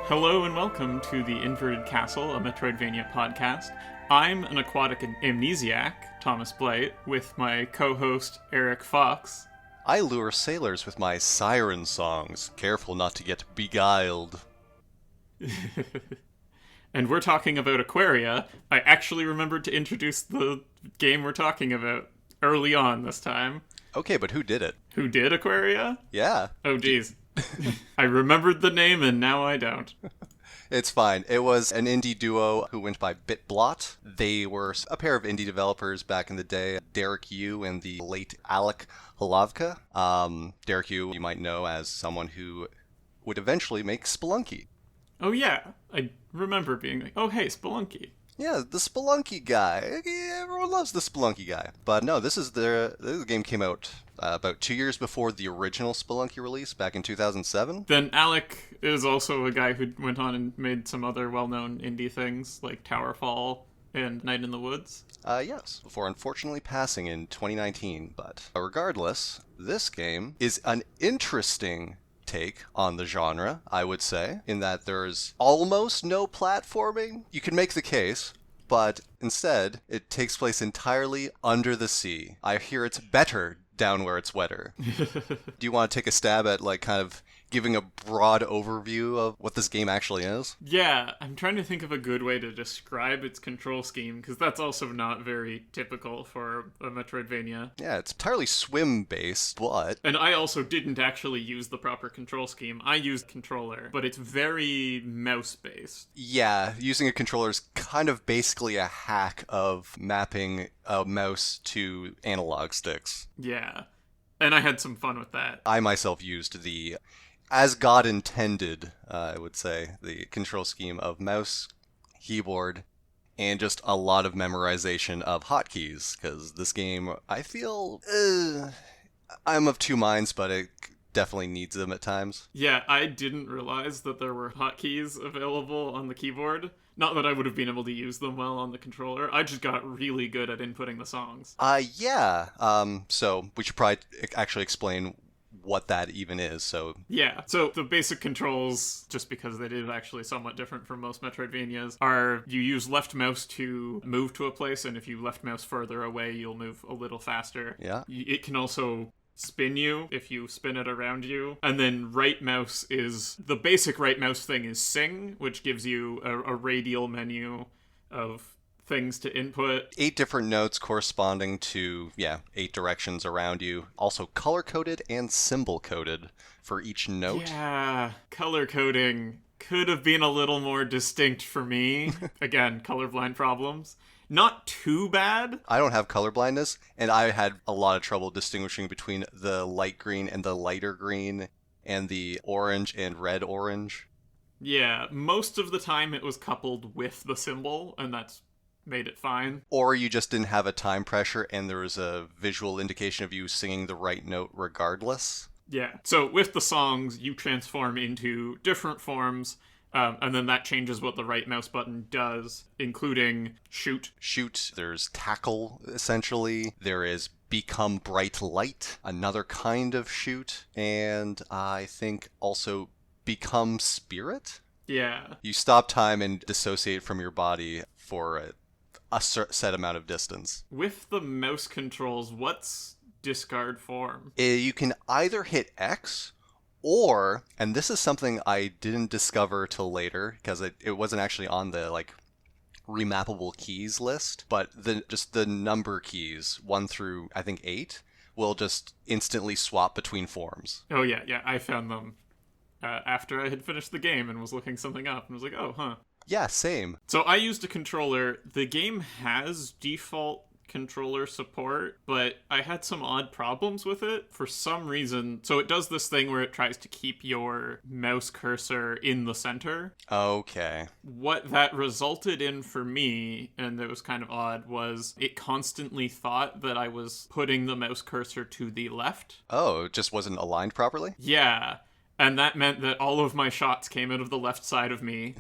Hello and welcome to the Inverted Castle, a Metroidvania podcast. I'm an aquatic amnesiac, Thomas Blight, with my co-host Eric Fox. I lure sailors with my siren songs, careful not to get beguiled. And we're talking about Aquaria. I actually remembered to introduce the game we're talking about early on this time. Okay, but who did it? Who did Aquaria? Yeah. Oh, geez. I remembered the name and now I don't. It's fine. It was an indie duo who went by Blot. They were a pair of indie developers back in the day, Derek Yu and the late Alec Halavka. Derek Yu, you might know as someone who would eventually make Spelunky. Oh yeah, I remember being like, oh hey, Spelunky. Yeah, the Spelunky guy. Everyone loves the Spelunky guy. But no, this game came out about 2 years before the original Spelunky release back in 2007. Then Alec is also a guy who went on and made some other well-known indie things like Towerfall and Night in the Woods. Yes, before unfortunately passing in 2019. But regardless, this game is an interesting take on the genre, I would say, in that there's almost no platforming. You can make the case, but instead, it takes place entirely under the sea. I hear it's better down where it's wetter. Do you want to take a stab at, kind of giving a broad overview of what this game actually is? Yeah, I'm trying to think of a good way to describe its control scheme, because that's also not very typical for a Metroidvania. Yeah, it's entirely swim-based, but... And I also didn't actually use the proper control scheme. I used controller, but it's very mouse-based. Yeah, using a controller is kind of basically a hack of mapping a mouse to analog sticks. Yeah, and I had some fun with that. I myself used the... as God intended, I would say, the control scheme of mouse, keyboard, and just a lot of memorization of hotkeys, because this game, I feel, I'm of two minds, but it definitely needs them at times. Yeah, I didn't realize that there were hotkeys available on the keyboard. Not that I would have been able to use them well on the controller. I just got really good at inputting the songs. So we should probably actually explain what that even is. So the basic controls, just because it is actually somewhat different from most Metroidvanias, are you use left mouse to move to a place, and if you left mouse further away, you'll move a little faster. Yeah. It can also spin you if you spin it around you. And then right mouse is, the basic right mouse thing is sing, which gives you a radial menu of things to input. 8 different notes corresponding to, 8 directions around you. Also color-coded and symbol-coded for each note. Yeah, color coding could have been a little more distinct for me. Again, colorblind problems. Not too bad. I don't have color blindness, and I had a lot of trouble distinguishing between the light green and the lighter green, and the orange and red orange. Yeah, most of the time it was coupled with the symbol, and that's made it fine. Or you just didn't have a time pressure and there was a visual indication of you singing the right note regardless. Yeah, so with the songs, you transform into different forms, and then that changes what the right mouse button does, including shoot. Shoot, there's tackle, essentially. There is become bright light, another kind of shoot, and I think also become spirit? Yeah. You stop time and dissociate from your body for a set amount of distance. With the mouse controls, what's discard form? You can either hit X, or, and this is something I didn't discover till later, because it wasn't actually on the, remappable keys list, but just the number keys, 1 through, I think, 8, will just instantly swap between forms. Oh yeah, I found them after I had finished the game and was looking something up, and was like, oh, huh. Yeah, same. So I used a controller. The game has default controller support, but I had some odd problems with it for some reason. So it does this thing where it tries to keep your mouse cursor in the center. Okay. What that resulted in for me, and it was kind of odd, was it constantly thought that I was putting the mouse cursor to the left. Oh, it just wasn't aligned properly? Yeah. And that meant that all of my shots came out of the left side of me.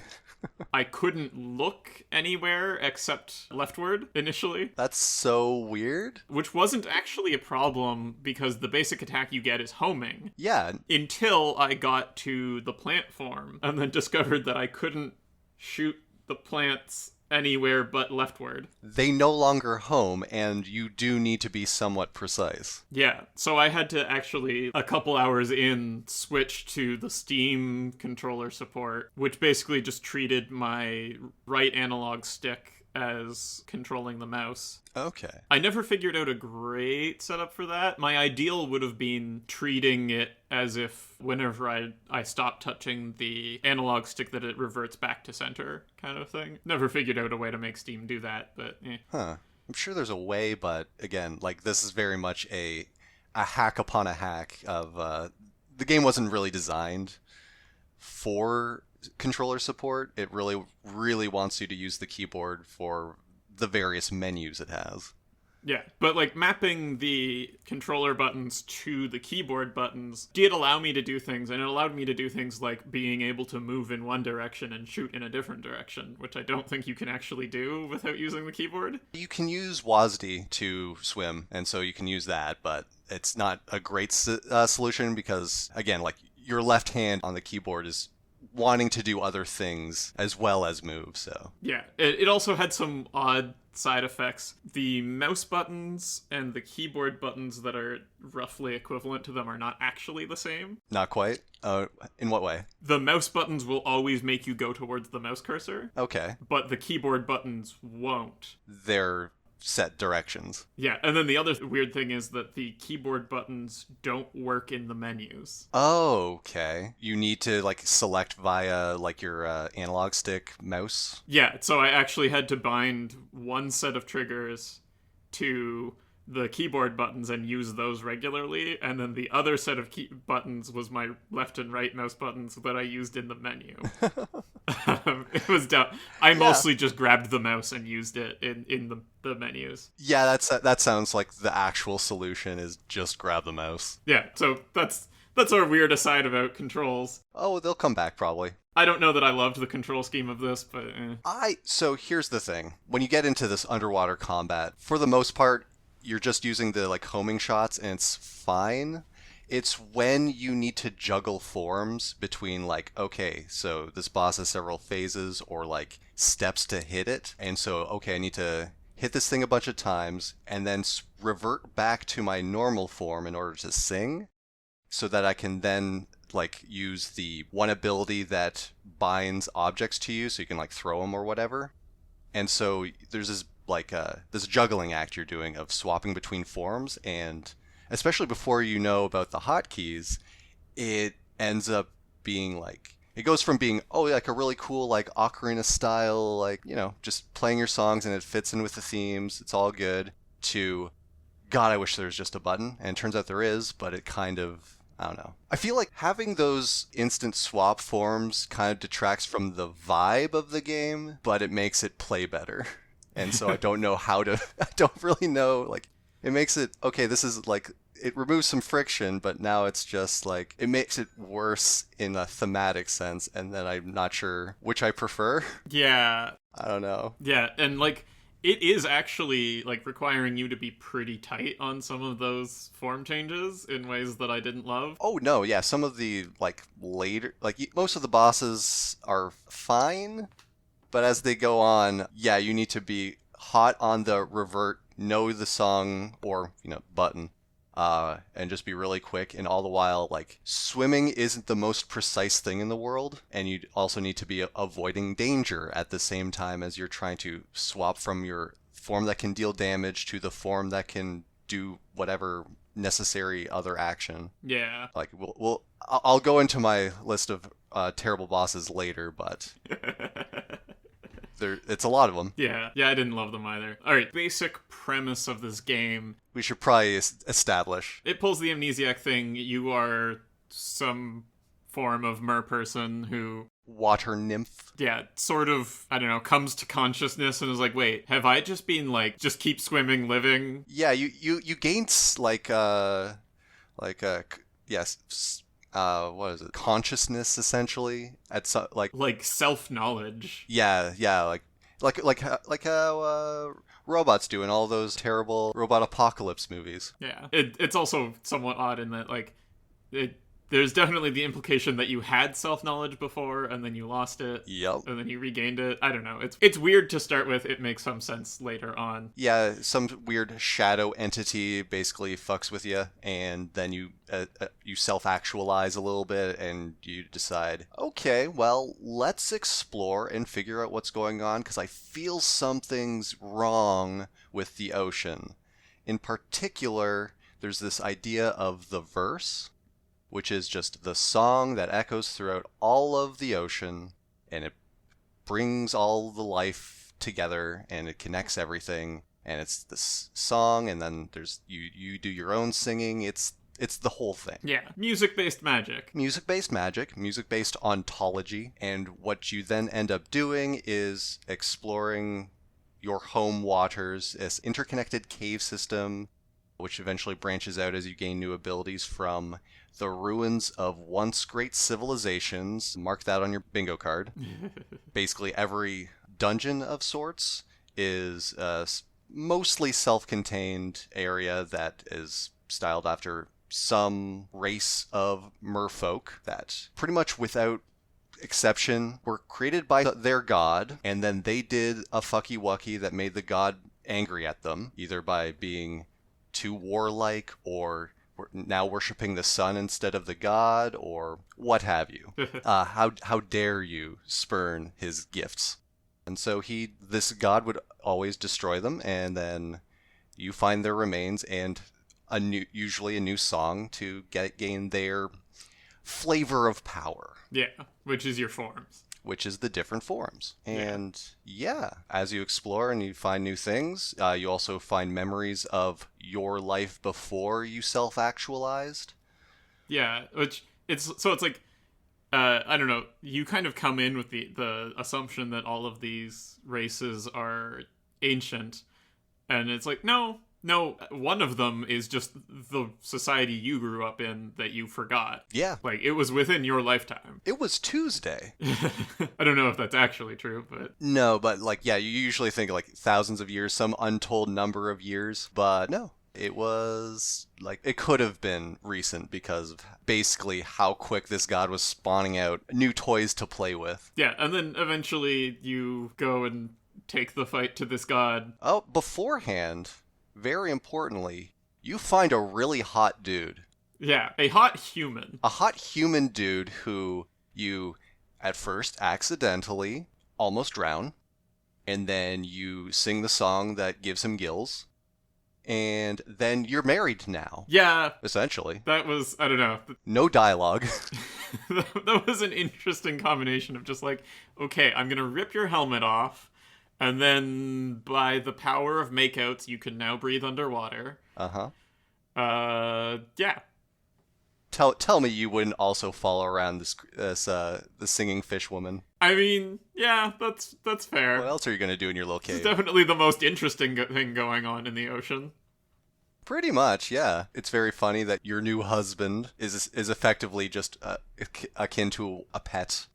I couldn't look anywhere except leftward initially. That's so weird. Which wasn't actually a problem because the basic attack you get is homing. Yeah. Until I got to the plant form and then discovered that I couldn't shoot the plants anywhere but leftward. They no longer home, and you do need to be somewhat precise. Yeah, so I had to actually, a couple hours in, switch to the Steam controller support, which basically just treated my right analog stick as controlling the mouse. Okay. I never figured out a great setup for that. My ideal would have been treating it as if whenever I stop touching the analog stick that it reverts back to center kind of thing. Never figured out a way to make Steam do that, but Huh. I'm sure there's a way, but again, like this is very much a hack upon a hack of the game wasn't really designed for controller support. It really wants you to use the keyboard for the various menus it has. Yeah, but like mapping the controller buttons to the keyboard buttons did allow me to do things, and it allowed me to do things like being able to move in one direction and shoot in a different direction, which I don't think you can actually do without using the keyboard. You can use WASD to swim, and so you can use that, but it's not a great solution because, again, like your left hand on the keyboard is wanting to do other things as well as move, so. Yeah, it also had some odd side effects. The mouse buttons and the keyboard buttons that are roughly equivalent to them are not actually the same. Not quite? In what way? The mouse buttons will always make you go towards the mouse cursor. Okay. But the keyboard buttons won't. They're set directions. Yeah, and then the other weird thing is that the keyboard buttons don't work in the menus. Oh, okay. You need to like select via like your analog stick mouse. Yeah, so I actually had to bind one set of triggers to the keyboard buttons and use those regularly, and then the other set of buttons was my left and right mouse buttons that I used in the menu. It was dumb. I mostly just grabbed the mouse and used it in the menus. Yeah, that sounds like the actual solution is just grab the mouse. Yeah, so that's our weird aside about controls. Oh, they'll come back probably. I don't know that I loved the control scheme of this, but So here's the thing. When you get into this underwater combat, for the most part, you're just using the like homing shots and it's fine. It's when you need to juggle forms between like, okay, so this boss has several phases or like steps to hit it. And so, okay, I need to hit this thing a bunch of times and then revert back to my normal form in order to sing so that I can then like use the one ability that binds objects to you so you can like throw them or whatever. And so there's this like this juggling act you're doing of swapping between forms, and especially before you know about the hotkeys, it ends up being like it goes from being like a really cool like Aquarina style like just playing your songs and it fits in with the themes, it's all good, to God, I wish there was just a button, and it turns out there is, but it kind of, I don't know. I feel like having those instant swap forms kind of detracts from the vibe of the game, but it makes it play better. And so I don't know I don't really know, like, it makes it, okay, this is like, it removes some friction, but now it's just like, it makes it worse in a thematic sense, and then I'm not sure which I prefer. Yeah. I don't know. Yeah, and like, it is actually like requiring you to be pretty tight on some of those form changes in ways that I didn't love. Oh no, yeah, some of the like later, like most of the bosses are fine, but as they go on, yeah, you need to be hot on the revert, know the song or button, and just be really quick. And all the while, like, swimming isn't the most precise thing in the world, and you also need to be avoiding danger at the same time as you're trying to swap from your form that can deal damage to the form that can do whatever necessary other action. Yeah. Like, I'll go into my list of terrible bosses later, but it's a lot of them. Yeah, I didn't love them either. All right, basic premise of this game. We should probably establish. It pulls the amnesiac thing. You are some form of mer person who... Water nymph. Yeah, sort of, I don't know, comes to consciousness and is like, wait, have I just been like, just keep swimming, living? Yeah, you gain yes, what is it? Consciousness, essentially. Like self-knowledge. Yeah, like how robots do in all those terrible robot apocalypse movies. Yeah. It's also somewhat odd in that, like, there's definitely the implication that you had self-knowledge before, and then you lost it. Yep. And then you regained it. I don't know. It's weird to start with. It makes some sense later on. Yeah, some weird shadow entity basically fucks with you, and then you self-actualize a little bit, and you decide, okay, well, let's explore and figure out what's going on, because I feel something's wrong with the ocean. In particular, there's this idea of the verse, which is just the song that echoes throughout all of the ocean, and it brings all the life together, and it connects everything, and it's this song, and then there's you do your own singing. It's the whole thing. Yeah, music-based magic. Music-based magic, music-based ontology, and what you then end up doing is exploring your home waters, this interconnected cave system, which eventually branches out as you gain new abilities from the ruins of once great civilizations. Mark that on your bingo card. Basically, every dungeon of sorts is a mostly self-contained area that is styled after some race of merfolk that, pretty much without exception, were created by their god, and then they did a fucky-wucky that made the god angry at them, either by being too warlike, or now worshipping the sun instead of the god, or what have you. How dare you spurn his gifts? And so this god would always destroy them, and then you find their remains and usually a new song to gain their flavor of power. Yeah, which is your forms. Which is the different forms. And yeah, as you explore and you find new things, you also find memories of your life before you self-actualized. Yeah, it's like, I don't know, you kind of come in with the assumption that all of these races are ancient, and it's like, no, one of them is just the society you grew up in that you forgot. Yeah. Like, it was within your lifetime. It was Tuesday. I don't know if that's actually true, but... No, but, like, yeah, you usually think, like, thousands of years, some untold number of years, but no. It was, like, it could have been recent because of basically how quick this god was spawning out new toys to play with. Yeah, and then eventually you go and take the fight to this god. Oh, beforehand... Very importantly, you find a really hot dude. Yeah, a hot human. A hot human dude who you, at first, accidentally almost drown, and then you sing the song that gives him gills, and then you're married now. Yeah. Essentially. That was, I don't know. No dialogue. That was an interesting combination of just like, okay, I'm gonna rip your helmet off, and then, by the power of makeouts, you can now breathe underwater. Uh-huh. Yeah. Tell me you wouldn't also follow around the singing fish woman. I mean, yeah, that's fair. What else are you gonna do in your little cave? It's definitely the most interesting thing going on in the ocean. Pretty much, yeah. It's very funny that your new husband is effectively just akin to a pet.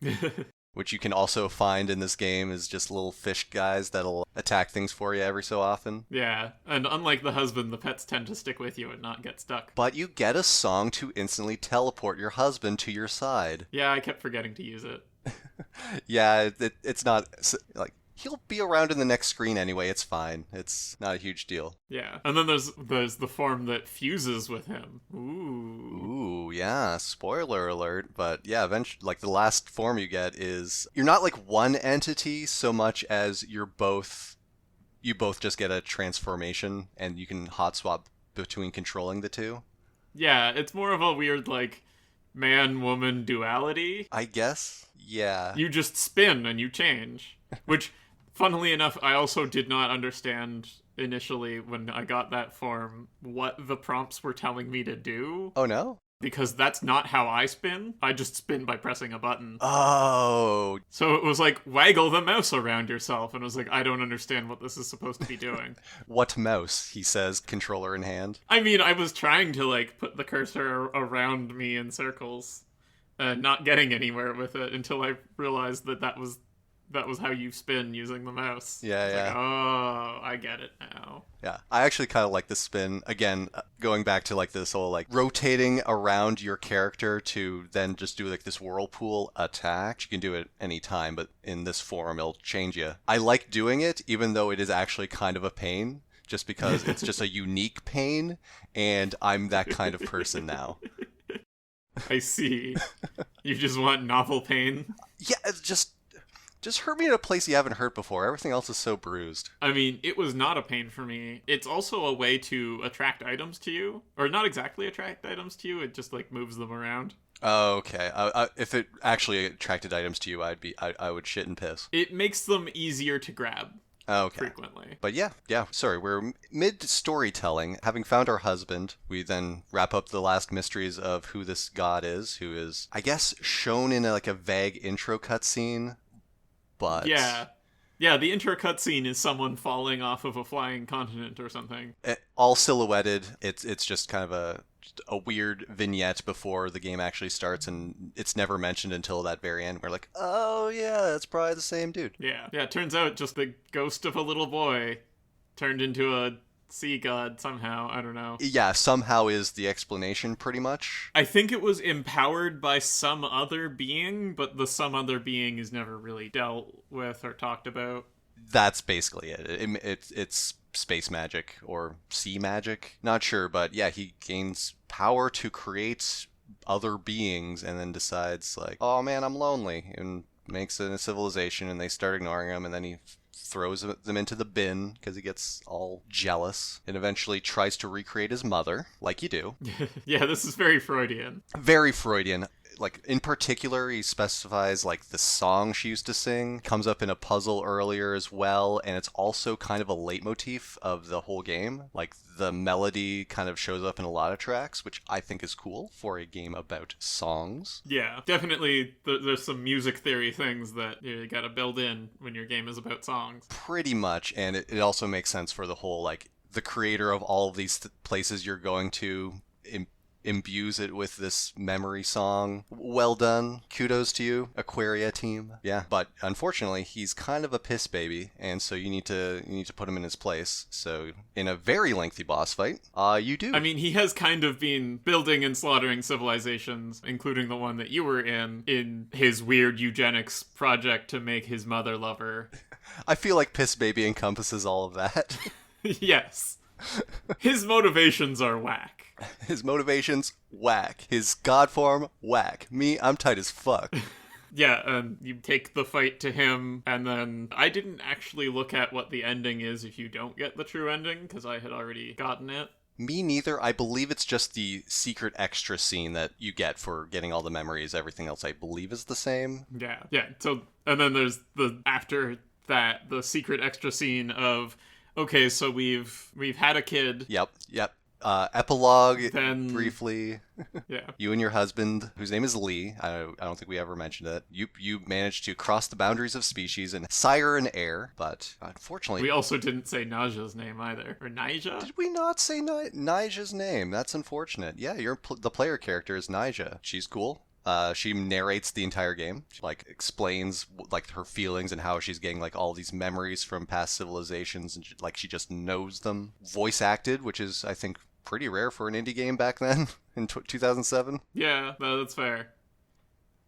Which you can also find in this game is just little fish guys that'll attack things for you every so often. Yeah, and unlike the husband, the pets tend to stick with you and not get stuck. But you get a song to instantly teleport your husband to your side. Yeah, I kept forgetting to use it. Yeah, it's not... like, he'll be around in the next screen anyway, it's fine. It's not a huge deal. Yeah, and then there's the form that fuses with him. Ooh, yeah, spoiler alert. But yeah, eventually, like, the last form you get is... You're not, like, one entity so much as you both just get a transformation, and you can hot swap between controlling the two. Yeah, it's more of a weird, like, man-woman duality. I guess, yeah. You just spin and you change, which... Funnily enough, I also did not understand initially when I got that form what the prompts were telling me to do. Oh, no? Because that's not how I spin. I just spin by pressing a button. Oh. So it was like, waggle the mouse around yourself. And I was like, I don't understand what this is supposed to be doing. What mouse? He says, controller in hand. I mean, I was trying to, like, put the cursor around me in circles. not getting anywhere with it until I realized that was how you spin using the mouse. Yeah, it's yeah. Like, oh, I get it now. Yeah, I actually kind of like the spin. Again, going back to like this whole like rotating around your character to then just do like this whirlpool attack. You can do it any time, but in this form, it'll change you. I like doing it, even though it is actually kind of a pain, just because it's just a unique pain, and I'm that kind of person now. I see. You just want novel pain? Yeah, it's just hurt me in a place you haven't hurt before. Everything else is so bruised. I mean, it was not a pain for me. It's also a way to attract items to you. Or not exactly attract items to you, it just, like, moves them around. Oh, okay. If it actually attracted items to you, I would shit and piss. It makes them easier to grab. Okay. Frequently. But yeah. Sorry, we're mid-storytelling. Having found our husband, we then wrap up the last mysteries of who this god is, who is, I guess, shown in like a vague intro cutscene. But yeah, the intro cutscene is someone falling off of a flying continent or something. All silhouetted. It's just kind of a weird vignette before the game actually starts, and it's never mentioned until that very end. We're like, oh yeah, that's probably the same dude. Yeah. It turns out just the ghost of a little boy turned into a sea god somehow. I don't know. Yeah, somehow is the explanation, pretty much. I think it was empowered by some other being, but the some other being is never really dealt with or talked about. That's basically it. It's space magic or sea magic. Not sure, but yeah, he gains power to create other beings and then decides like, oh man, I'm lonely, and makes a civilization, and they start ignoring him, and then he throws them into the bin because he gets all jealous, and eventually tries to recreate his mother, like you do. Yeah, this is very Freudian. Very Freudian. Like, in particular, he specifies, like, the song she used to sing comes up in a puzzle earlier as well, and it's also kind of a leitmotif of the whole game. Like, the melody kind of shows up in a lot of tracks, which I think is cool for a game about songs. Yeah, definitely there's some music theory things that you gotta build in when your game is about songs. Pretty much, and it also makes sense for the whole, like, the creator of all of these places you're going to imbues it with this memory song. Well done. Kudos to you, Aquaria team. Yeah, but unfortunately, he's kind of a piss baby, and so you need to put him in his place. So, in a very lengthy boss fight, you do. I mean, he has kind of been building and slaughtering civilizations, including the one that you were in his weird eugenics project to make his mother love her. I feel like piss baby encompasses all of that. Yes. His motivations are whack. His motivations, whack. His god form, whack. Me, I'm tight as fuck. Yeah, and you take the fight to him, and then I didn't actually look at what the ending is if you don't get the true ending, because I had already gotten it. Me neither. I believe it's just the secret extra scene that you get for getting all the memories. Everything else, I believe, is the same. Yeah. So, and then there's after that, the secret extra scene of, okay, so we've had a kid. Yep. Epilogue, then, briefly. Yeah. You and your husband, whose name is Lee, I don't think we ever mentioned it, you managed to cross the boundaries of species and sire an heir, but unfortunately... We also didn't say Naja's name either. Or Naja? Did we not say Naja's name? That's unfortunate. Yeah, the player character is Naja. She's cool. She narrates the entire game. She, like, explains, like, her feelings and how she's getting, like, all these memories from past civilizations, and she just knows them. Voice acted, which is, I think, pretty rare for an indie game back then, in 2007. Yeah, that's fair.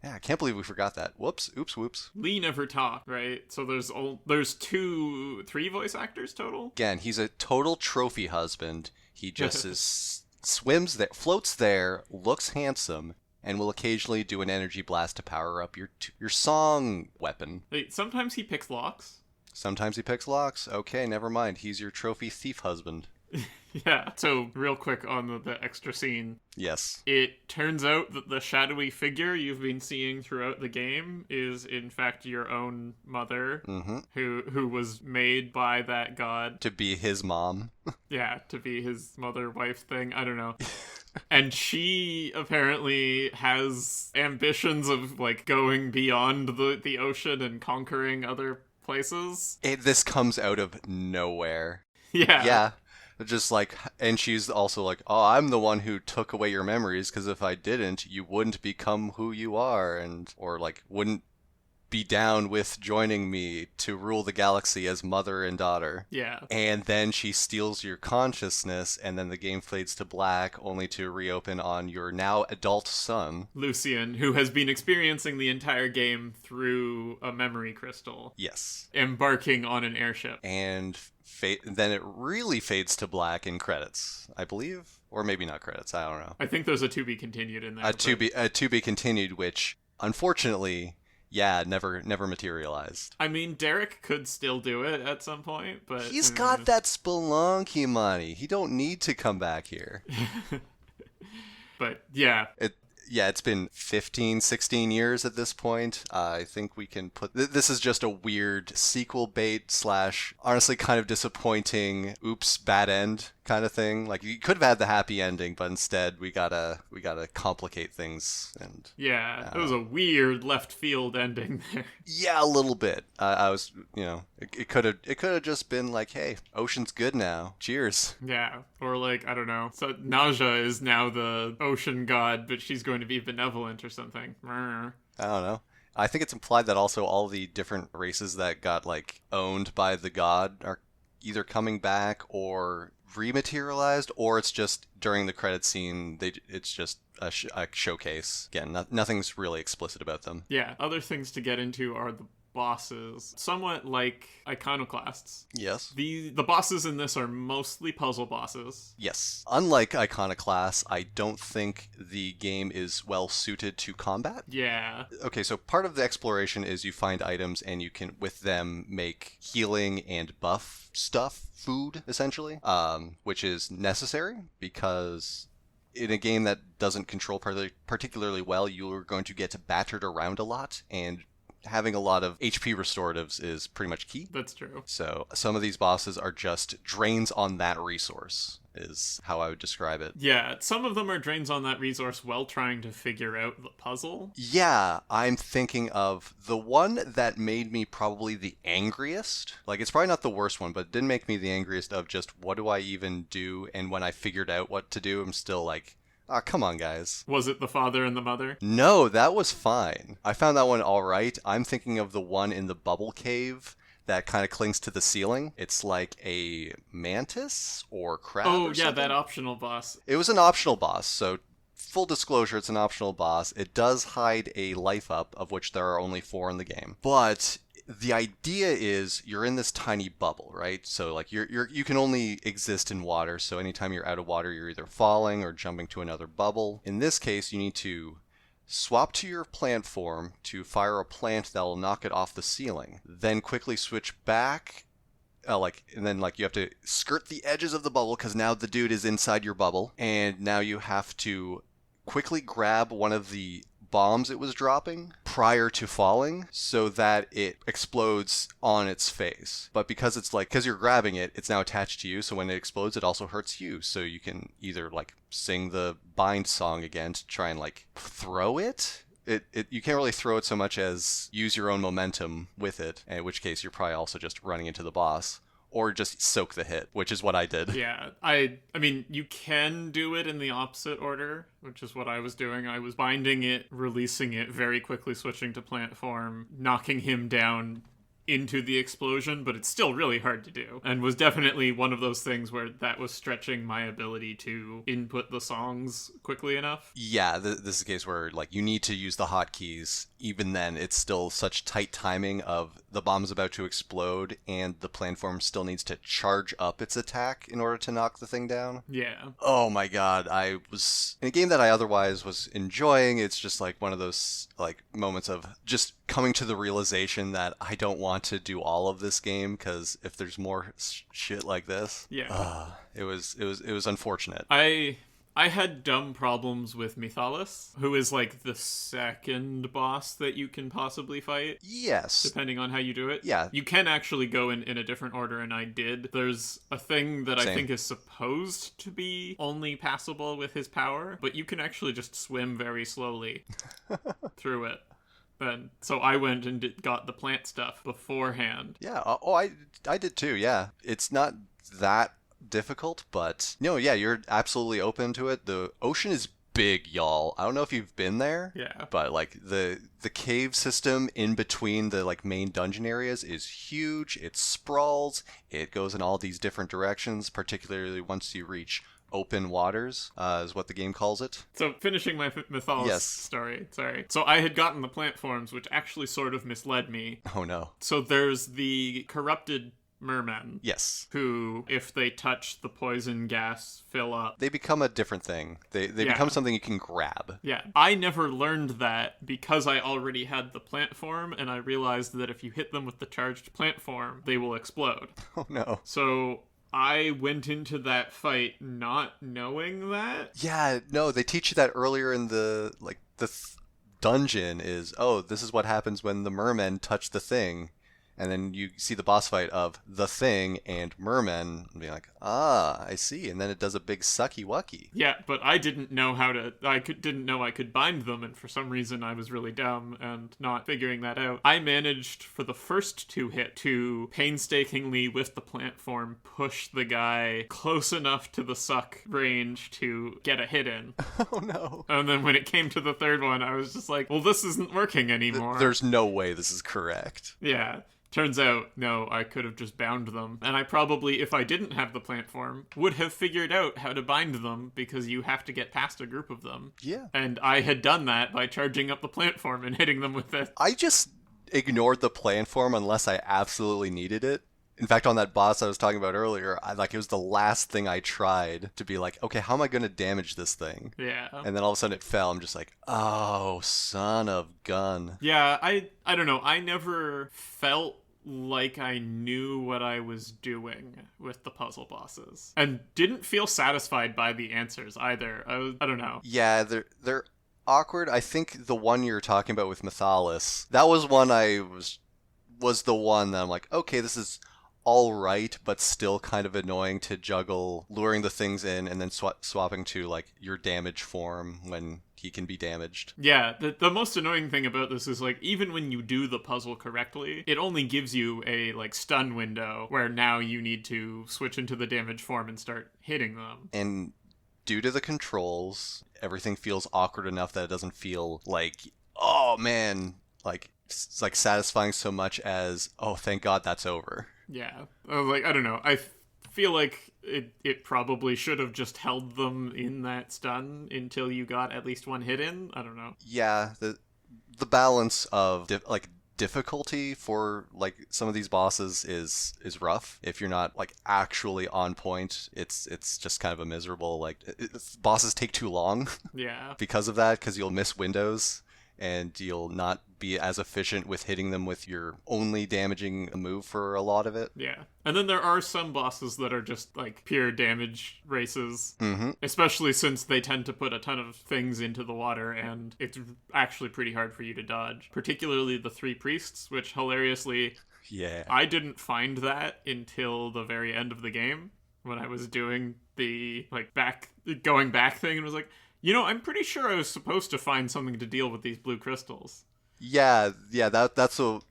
Yeah, I can't believe we forgot that. Whoops. Whoops. Lee never talked, right? So there's 3 voice actors total? Again, he's a total trophy husband. He just swims there, floats there, looks handsome, and will occasionally do an energy blast to power up your song weapon. Wait, sometimes he picks locks? Sometimes he picks locks. Okay, never mind. He's your trophy thief husband. Yeah, so real quick on the extra scene. Yes. It turns out that the shadowy figure you've been seeing throughout the game is in fact your own mother, who was made by that god. To be his mom. Yeah, to be his mother-wife thing. I don't know. And she apparently has ambitions of, like, going beyond the ocean and conquering other places. This comes out of nowhere. Yeah. Yeah. Just like, and she's also like, oh, I'm the one who took away your memories, because if I didn't, you wouldn't become who you are, and or like wouldn't be down with joining me to rule the galaxy as mother and daughter. Yeah. And then she steals your consciousness, and then the game fades to black, only to reopen on your now adult son, Lucian, who has been experiencing the entire game through a memory crystal. Yes. Embarking on an airship. And then it really fades to black in credits, I believe. Or maybe not credits, I don't know. I think there's a to be continued in there. A to be continued, which, unfortunately... yeah, never materialized. I mean, Derek could still do it at some point, but... He's got that spelunky money. He don't need to come back here. But, yeah. It's been 15, 16 years at this point. I think we can put... This is just a weird sequel bait / honestly kind of disappointing oops, bad end kind of thing. Like, you could have had the happy ending, but instead we gotta complicate things. And yeah, it was a weird left field ending there. Yeah, a little bit. I was, it could have just been like, hey, Ocean's good now. Cheers. Yeah, or like, I don't know. So Naja is now the ocean god, but she's going to be benevolent or something. I don't know. I think it's implied that also all the different races that got like owned by the god are either coming back or rematerialized, or it's just during the credit scene it's just a showcase. Again, nothing's really explicit about them. Yeah, other things to get into are the bosses, somewhat like Iconoclasts. Yes. The bosses in this are mostly puzzle bosses. Yes. Unlike Iconoclasts, I don't think the game is well suited to combat. Yeah. Okay, so part of the exploration is you find items and you can, with them, make healing and buff stuff, food, essentially, which is necessary because... in a game that doesn't control particularly well, you're going to get battered around a lot, and having a lot of HP restoratives is pretty much key. That's true. So some of these bosses are just drains on that resource, is how I would describe it. Yeah, some of them are drains on that resource while trying to figure out the puzzle. Yeah, I'm thinking of the one that made me probably the angriest. Like, it's probably not the worst one, but it didn't make me the angriest of just, what do I even do? And when I figured out what to do, I'm still like... come on, guys. Was it the father and the mother? No, that was fine. I found that one alright. I'm thinking of the one in the bubble cave that kind of clings to the ceiling. It's like a mantis or crab or yeah, something. that optional boss. It was an optional boss, so full disclosure, it's an optional boss. It does hide a life up, of which there are only 4 in the game. But... the idea is you're in this tiny bubble, right? So like you can only exist in water, so anytime you're out of water, you're either falling or jumping to another bubble. In this case, you need to swap to your plant form to fire a plant that will knock it off the ceiling. Then quickly switch back, and then you have to skirt the edges of the bubble because now the dude is inside your bubble, and now you have to quickly grab one of the bombs it was dropping prior to falling so that it explodes on its face. But because because you're grabbing it, it's now attached to you, so when it explodes, it also hurts you. So you can either sing the bind song again to try and throw it. You can't really throw it so much as use your own momentum with it, in which case you're probably also just running into the boss. Or just soak the hit, which is what I did. Yeah, I mean, you can do it in the opposite order, which is what I was doing. I was binding it, releasing it, very quickly switching to plant form, knocking him down into the explosion, but it's still really hard to do. And was definitely one of those things where that was stretching my ability to input the songs quickly enough. Yeah, this is a case where you need to use the hotkeys. Even then, it's still such tight timing of the bomb's about to explode and the platform still needs to charge up its attack in order to knock the thing down. Yeah. Oh my god, I was... in a game that I otherwise was enjoying, it's just one of those moments of just coming to the realization that I don't want to do all of this game, because if there's more shit like this... yeah. It was unfortunate. I had dumb problems with Mythalis, who is the second boss that you can possibly fight. Yes. Depending on how you do it. Yeah. You can actually go in a different order, and I did. There's a thing that Same. I think is supposed to be only passable with his power, but you can actually just swim very slowly through it. So I went and got the plant stuff beforehand. Yeah. I did too, yeah. It's not that difficult, but no, yeah, you're absolutely open to it. The ocean is big, y'all. I don't know if you've been there, Yeah. but like the cave system in between the like main dungeon areas is huge. It sprawls. It goes in all these different directions, particularly once you reach open waters, is what the game calls it. So, finishing my Mythalis Yes. story, sorry. So, I had gotten the plant forms, which actually sort of misled me. Oh no. So, there's the corrupted mermen. Yes. Who, if they touch the poison gas, fill up. They become a different thing. They Yeah. become something you can grab. Yeah. I never learned that because I already had the plant form, and I realized that if you hit them with the charged plant form, they will explode. Oh no. So I went into that fight not knowing that. Yeah, no, they teach you that earlier in the dungeon is, oh, this is what happens when the mermen touch the thing. And then you see the boss fight of the thing and mermen and being like, ah, I see. And then it does a big sucky wucky. Yeah, but I didn't know how to. Didn't know I could bind them, and for some reason I was really dumb and not figuring that out. I managed for the first 2 hit to painstakingly, with the plant form, push the guy close enough to the suck range to get a hit in. Oh no. And then when it came to the third one, I was just like, well, this isn't working anymore. There's no way this is correct. Yeah. Turns out, no, I could have just bound them. And I probably, if I didn't have the plant form, would have figured out how to bind them because you have to get past a group of them. Yeah. And I had done that by charging up the plant form and hitting them with it. I just ignored the plant form unless I absolutely needed it. In fact, on that boss I was talking about earlier, it was the last thing I tried to be like, okay, how am I going to damage this thing? Yeah. And then all of a sudden it fell. I'm just like, oh, son of gun. Yeah, I don't know. I never felt like I knew what I was doing with the puzzle bosses. And didn't feel satisfied by the answers either. I don't know. Yeah, they're awkward. I think the one you're talking about with Mythalis, that was one was the one that I'm like, okay, this is all right, but still kind of annoying to juggle luring the things in and then swapping to like your damage form when he can be damaged. Yeah, the most annoying thing about this is like even when you do the puzzle correctly, it only gives you a like stun window where now you need to switch into the damage form and start hitting them. And due to the controls, everything feels awkward enough that it doesn't feel like, oh man, like it's like satisfying so much as, oh, thank God that's over. Yeah, like I don't know. I feel like it probably should have just held them in that stun until you got at least one hit in. I don't know. Yeah, the balance of difficulty for like some of these bosses is rough. If you're not like actually on point, it's just kind of a miserable bosses take too long. Yeah. Because of that, because you'll miss windows and you'll not be as efficient with hitting them with your only damaging move for a lot of it. Yeah. And then there are some bosses that are just like pure damage races, especially since they tend to put a ton of things into the water and it's actually pretty hard for you to dodge, particularly the 3 priests, which hilariously, yeah, I didn't find that until the very end of the game when I was doing the like going back thing and was like, you know, I'm pretty sure I was supposed to find something to deal with these blue crystals. Yeah, that's the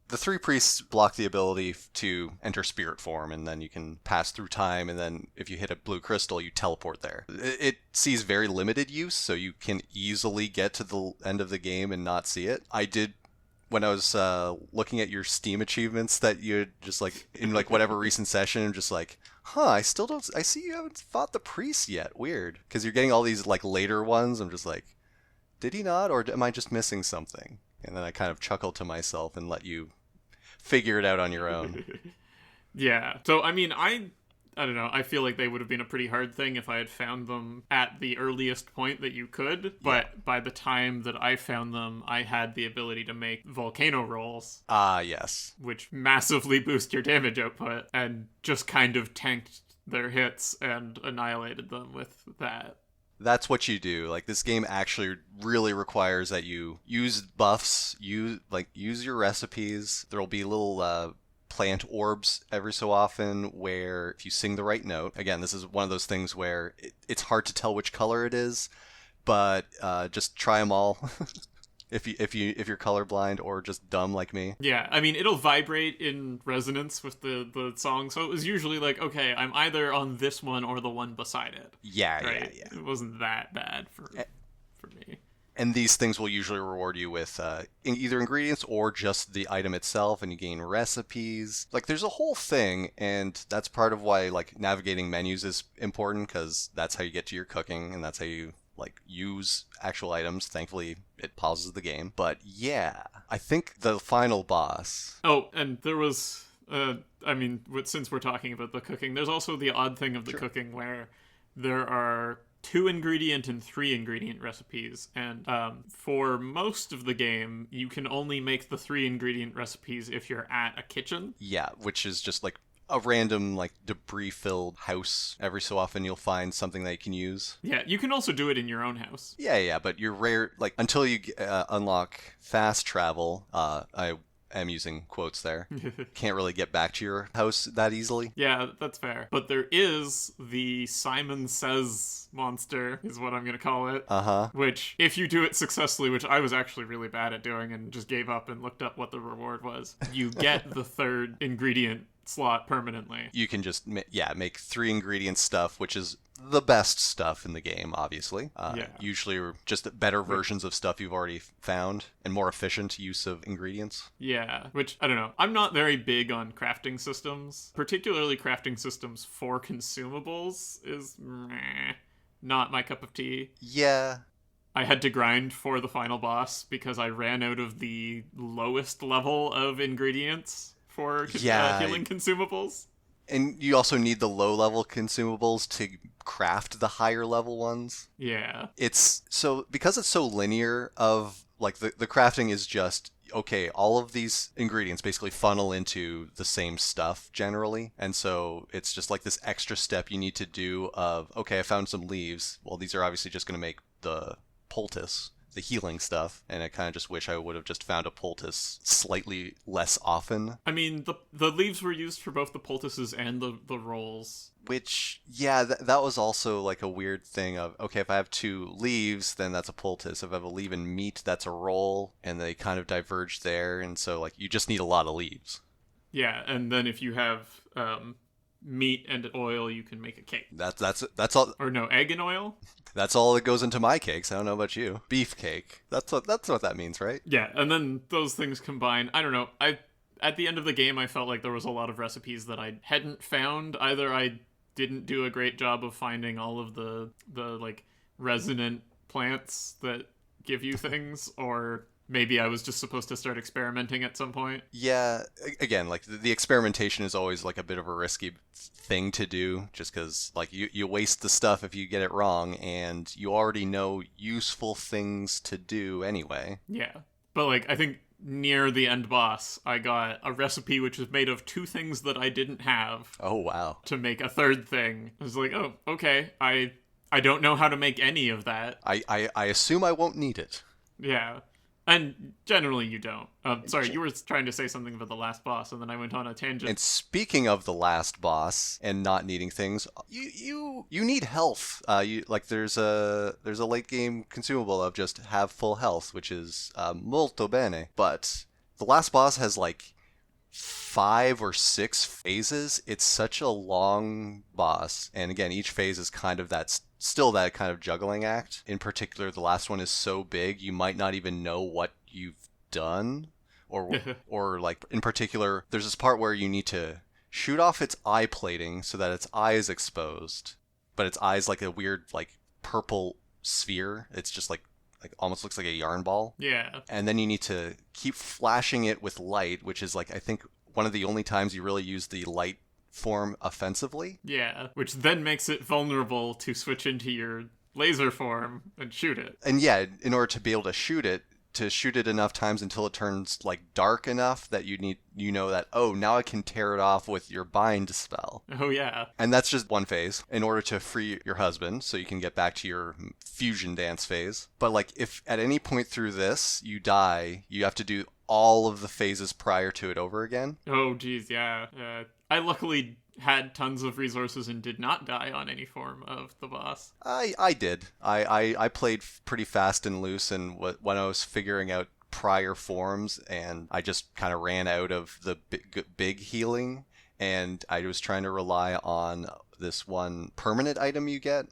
3 priests block the ability to enter spirit form, and then you can pass through time, and then if you hit a blue crystal, you teleport there. It sees very limited use, so you can easily get to the end of the game and not see it. I did, when I was looking at your Steam achievements that you just like, in like whatever recent session, I'm just like, I see you haven't fought the priest yet. Weird. Because you're getting all these like later ones. I'm just like, did he not? Or am I just missing something? And then I kind of chuckled to myself and let you figure it out on your own. Yeah. So, I mean, I don't know. I feel like they would have been a pretty hard thing if I had found them at the earliest point that you could. But by the time that I found them, I had the ability to make volcano rolls. Ah, yes. Which massively boost your damage output and just kind of tanked their hits and annihilated them with that. That's what you do. Like, this game actually really requires that you use buffs, use your recipes. There'll be little plant orbs every so often where if you sing the right note, again, this is one of those things where it's hard to tell which color it is, but just try them all. if you're colorblind or just dumb like me. Yeah, I mean, it'll vibrate in resonance with the song, so it was usually like, okay, I'm either on this one or the one beside it. Yeah, Right? yeah. It wasn't that bad for me. And these things will usually reward you with either ingredients or just the item itself, and you gain recipes. Like, there's a whole thing, and that's part of why, like, navigating menus is important, because that's how you get to your cooking, and that's how you, like, use actual items. Thankfully, it pauses the game. But, yeah, I think the final boss... Oh, and there was... I mean, since we're talking about the cooking, there's also the odd thing of the cooking where there are 2 ingredient and 3 ingredient recipes, and for most of the game you can only make the 3 ingredient recipes if you're at a kitchen. Yeah, which is just like a random, like, debris filled house. Every so often you'll find something that you can use. Yeah, you can also do it in your own house. Yeah, but you're rare, like, until you unlock fast travel. I'm using quotes there. Can't really get back to your house that easily. Yeah, that's fair. But there is the Simon Says monster, is what I'm going to call it. Uh-huh. Which, if you do it successfully, which I was actually really bad at doing and just gave up and looked up what the reward was, you get the 3rd ingredient slot permanently. You can just, make 3 ingredient stuff, which is the best stuff in the game, obviously. Usually just better versions of stuff you've already found and more efficient use of ingredients. Yeah, which, I don't know. I'm not very big on crafting systems. Particularly crafting systems for consumables is not my cup of tea. Yeah. I had to grind for the final boss because I ran out of the lowest level of ingredients for healing consumables. And you also need the low-level consumables to craft the higher-level ones. Yeah. Because it's so linear of, like, the crafting is just, okay, all of these ingredients basically funnel into the same stuff, generally. And so it's just, like, this extra step you need to do of, okay, I found some leaves. Well, these are obviously just going to make the poultice, the healing stuff, and I kind of just wish I would have just found a poultice slightly less often. I mean, the leaves were used for both the poultices and the rolls. Which, yeah, that was also like a weird thing of, okay, if I have 2 leaves, then that's a poultice. If I have a leaf and meat, that's a roll, and they kind of diverge there, and so, like, you just need a lot of leaves. Yeah, and then if you have meat and oil, you can make a cake. That's all. Or no, egg and oil? That's all that goes into my cakes. I don't know about you. Beef cake. That's what that means, right? Yeah, and then those things combine. I don't know. At the end of the game, I felt like there was a lot of recipes that I hadn't found. Either I didn't do a great job of finding all of the like resonant plants that give you things, or maybe I was just supposed to start experimenting at some point. Yeah, again, like, the experimentation is always, like, a bit of a risky thing to do, just because, like, you waste the stuff if you get it wrong, and you already know useful things to do anyway. Yeah, but, like, I think near the end boss, I got a recipe which was made of 2 things that I didn't have. Oh, wow. To make a 3rd thing. I was like, oh, okay, I don't know how to make any of that. I assume I won't need it. Yeah. And generally you don't. Sorry, you were trying to say something about the last boss, and then I went on a tangent. And speaking of the last boss and not needing things, you need health. There's a late game consumable of just have full health, which is molto bene. But the last boss has, like, 5 or 6 phases. It's such a long boss, and again, each phase is kind of still that kind of juggling act. In particular, the last one is so big you might not even know what you've done, or like, in particular, there's this part where you need to shoot off its eye plating so that its eye is exposed, but its eye is like a weird, like, purple sphere. It's just like almost looks like a yarn ball. Yeah. And then you need to keep flashing it with light, which is, like, I think one of the only times you really use the light form offensively. Yeah, which then makes it vulnerable to switch into your laser form and shoot it. And yeah, in order to be able to shoot it enough times until it turns, like, dark enough that you know that, oh, now I can tear it off with your bind spell. Oh yeah. And that's just one phase in order to free your husband so you can get back to your fusion dance phase. But, like, if at any point through this you die, you have to do all of the phases prior to it over again. Oh geez, yeah. I luckily had tons of resources and did not die on any form of the boss. I did. I played pretty fast and loose, and when I was figuring out prior forms, and I just kind of ran out of the big healing, and I was trying to rely on this one permanent item you get,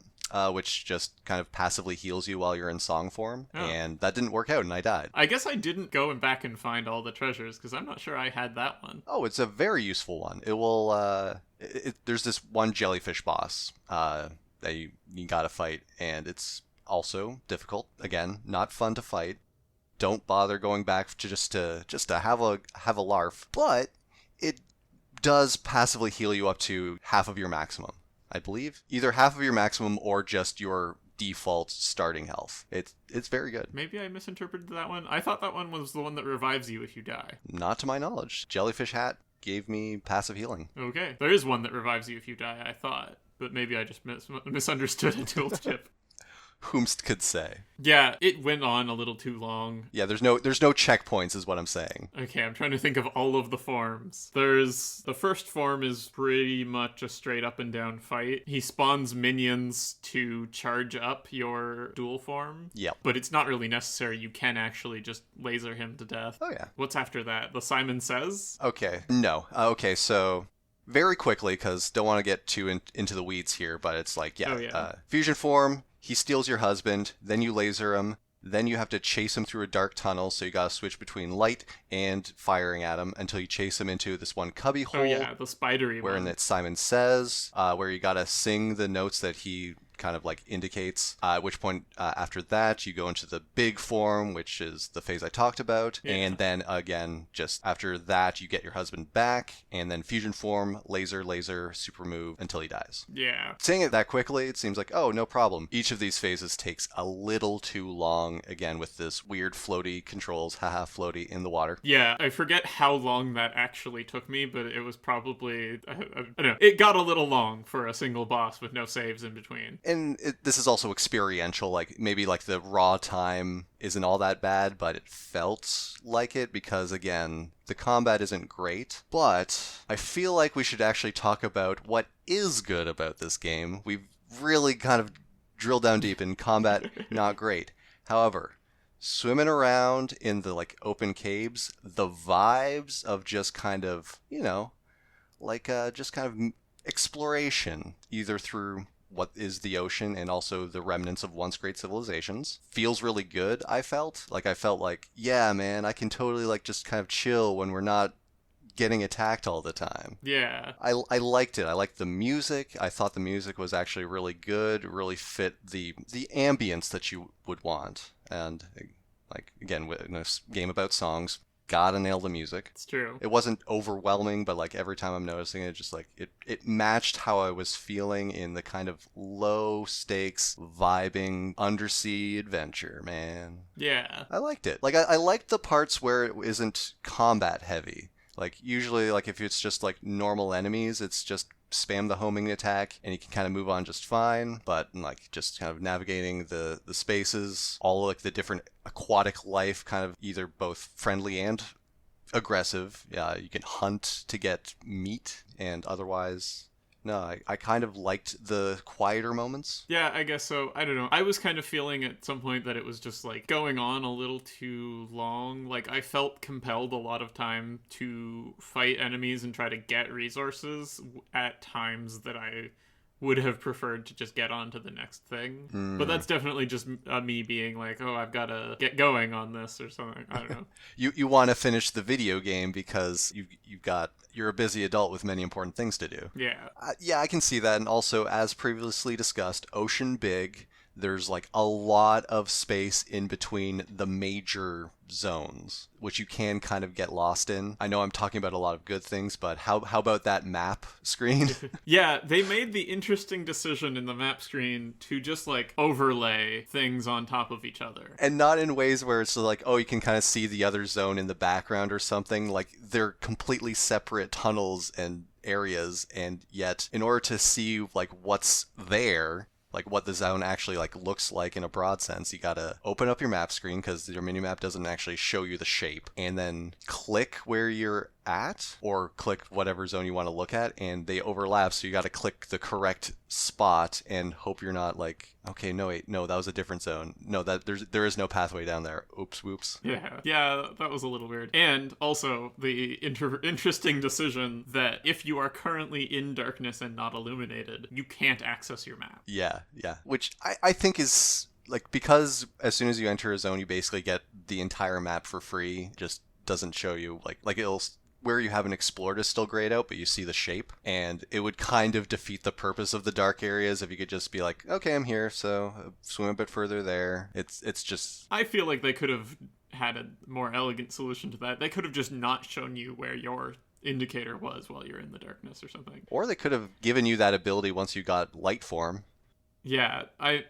which just kind of passively heals you while you're in song form, and that didn't work out, and I died. I guess I didn't go back and find all the treasures, because I'm not sure I had that one. Oh, it's a very useful one. It will, there's this one jellyfish boss that you gotta fight, and it's also difficult. Again, not fun to fight. Don't bother going back to just to have a larf, but it does passively heal you up to half of your maximum. I believe either half of your maximum or just your default starting health. It's very good. Maybe I misinterpreted that one. I thought that one was the one that revives you if you die. Not to my knowledge. Jellyfish hat gave me passive healing. Okay, there is one that revives you if you die, I thought, but maybe I just misunderstood a tooltip. Whomst could say. Yeah, it went on a little too long. Yeah, there's no checkpoints is what I'm saying. Okay, I'm trying to think of all of the forms. The first form is pretty much a straight up and down fight. He spawns minions to charge up your dual form. Yep. But it's not really necessary. You can actually just laser him to death. Oh yeah. What's after that? The Simon Says? Okay. No. Okay, so very quickly, because don't want to get too into the weeds here, but it's like, fusion form, he steals your husband, then you laser him, then you have to chase him through a dark tunnel, so you gotta switch between light and firing at him until you chase him into this one cubby hole. Oh yeah, the spidery one. Wherein it's Simon Says, where you gotta sing the notes that he kind of like indicates, at which point after that you go into the big form, which is the phase I talked about, and then again just after that you get your husband back, and then fusion form, laser, super move until he dies. Yeah. Saying it that quickly, it seems like, oh, no problem. Each of these phases takes a little too long, again with this weird floaty controls, floaty in the water. Yeah, I forget how long that actually took me, but it was probably, I don't know, it got a little long for a single boss with no saves in between. And this is also experiential, like maybe like the raw time isn't all that bad, but it felt like it because, again, the combat isn't great. But I feel like we should actually talk about what is good about this game. We've really kind of drilled down deep in combat, not great. However, swimming around in the like open caves, the vibes of just kind of, just kind of exploration, either through what is the ocean and also the remnants of once great civilizations, feels really good. I felt like, yeah, man, I can totally like just kind of chill when we're not getting attacked all the time. Yeah. I liked it. I liked the music. I thought the music was actually really good, really fit the ambience that you would want. And like, again, in a game about songs, gotta nail the music. It's true. It wasn't overwhelming, but like every time I'm noticing it, just like it matched how I was feeling in the kind of low stakes, vibing undersea adventure, man. Yeah. I liked it. Like I liked the parts where it isn't combat heavy. Like usually, like if it's just like normal enemies, it's just spam the homing attack and you can kind of move on just fine. But like just kind of navigating the spaces, all like the different aquatic life, kind of either both friendly and aggressive. You can hunt to get meat, and otherwise, no, I kind of liked the quieter moments. Yeah, I guess so. I don't know. I was kind of feeling at some point that it was just like going on a little too long. Like I felt compelled a lot of time to fight enemies and try to get resources at times that I would have preferred to just get on to the next thing. But that's definitely just me being like, oh, I've got to get going on this or something. I don't know. You want to finish the video game because you're a busy adult with many important things to do. Yeah. Yeah, I can see that. And also, as previously discussed, ocean big. There's like a lot of space in between the major zones, which you can kind of get lost in. I know I'm talking about a lot of good things, but how about that map screen? Yeah, they made the interesting decision in the map screen to just like overlay things on top of each other. And not in ways where it's like, oh, you can kind of see the other zone in the background or something. Like they're completely separate tunnels and areas, and yet in order to see like what's there, like what the zone actually like looks like in a broad sense, you gotta open up your map screen because your minimap doesn't actually show you the shape, and then click where you're at, or click whatever zone you want to look at, and they overlap, so you got to click the correct spot and hope you're not like, okay, no, wait, no, that was a different zone. No, there is no pathway down there. Oops, whoops. Yeah, that was a little weird. And also the interesting decision that if you are currently in darkness and not illuminated, you can't access your map. Yeah, which I think is like, because as soon as you enter a zone, you basically get the entire map for free. Just doesn't show you like it'll, where you haven't explored is still grayed out, but you see the shape, and it would kind of defeat the purpose of the dark areas if you could just be like, okay, I'm here, so swim a bit further there. It's just, I feel like they could have had a more elegant solution to that. They could have just not shown you where your indicator was while you're in the darkness or something. Or they could have given you that ability once you got light form. Yeah, I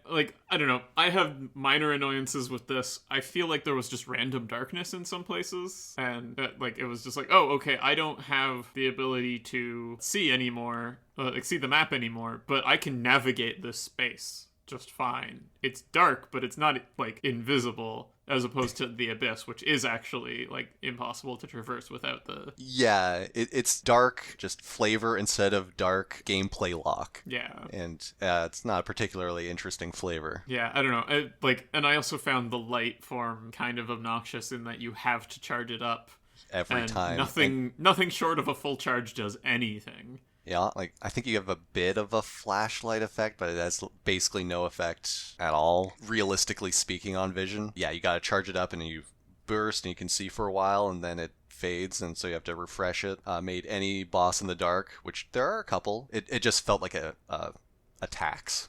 don't know. I have minor annoyances with this. I feel like there was just random darkness in some places, and it was just like, oh, okay, I don't have the ability to see anymore, see the map anymore, but I can navigate this space just fine. It's dark, but it's not like invisible, as opposed to the abyss, which is actually like impossible to traverse without the... Yeah, it's dark, just flavor instead of dark gameplay lock. Yeah. And it's not a particularly interesting flavor. Yeah, I don't know. And I also found the light form kind of obnoxious in that you have to charge it up every time. Nothing short of a full charge does anything. Yeah, like, I think you have a bit of a flashlight effect, but it has basically no effect at all, realistically speaking, on vision. Yeah, you gotta charge it up and you burst and you can see for a while, and then it fades, and so you have to refresh it. Made any boss in the dark, which there are a couple, it just felt like a tax.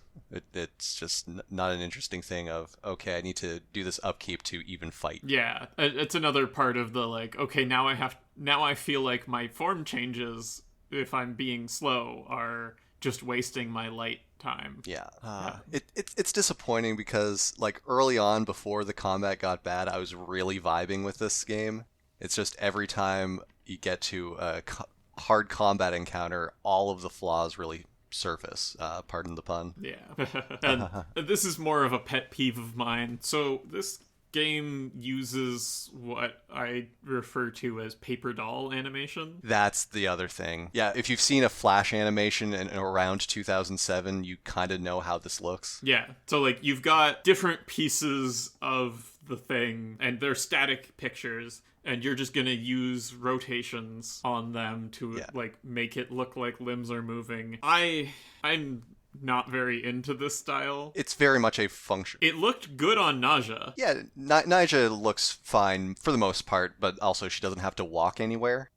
It's just not an interesting thing of, okay, I need to do this upkeep to even fight. Yeah, it's another part of the, like, okay, now I feel like my form changes, if I'm being slow, are just wasting my light time. Yeah. It's disappointing because, like, early on, before the combat got bad, I was really vibing with this game. It's just every time you get to a hard combat encounter, all of the flaws really surface. Pardon the pun. Yeah. And this is more of a pet peeve of mine. So this game uses what I refer to as paper doll animation. That's the other thing. Yeah, if you've seen a Flash animation in around 2007, you kind of know how this looks. Yeah, so like you've got different pieces of the thing, and they're static pictures, and you're just gonna use rotations on them to like make it look like limbs are moving. I'm not very into this style. It's very much a function. It looked good on Naja. Yeah, Naja looks fine for the most part, but also she doesn't have to walk anywhere.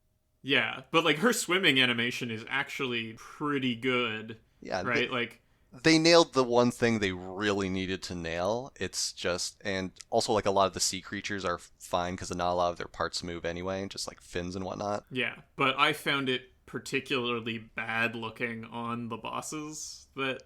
Yeah, but like her swimming animation is actually pretty good. Yeah, right? They nailed the one thing they really needed to nail. It's just, and also like a lot of the sea creatures are fine because not a lot of their parts move anyway, just like fins and whatnot. Yeah, but I found it particularly bad looking on the bosses that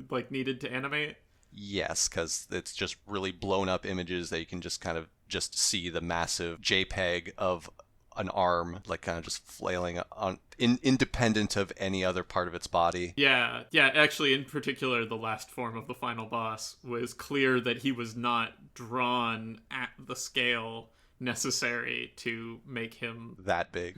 like needed to animate. Yes, because it's just really blown up images that you can just kind of just see the massive JPEG of an arm, like kind of just flailing on independent of any other part of its body. Yeah, actually in particular the last form of the final boss was clear that he was not drawn at the scale necessary to make him that big.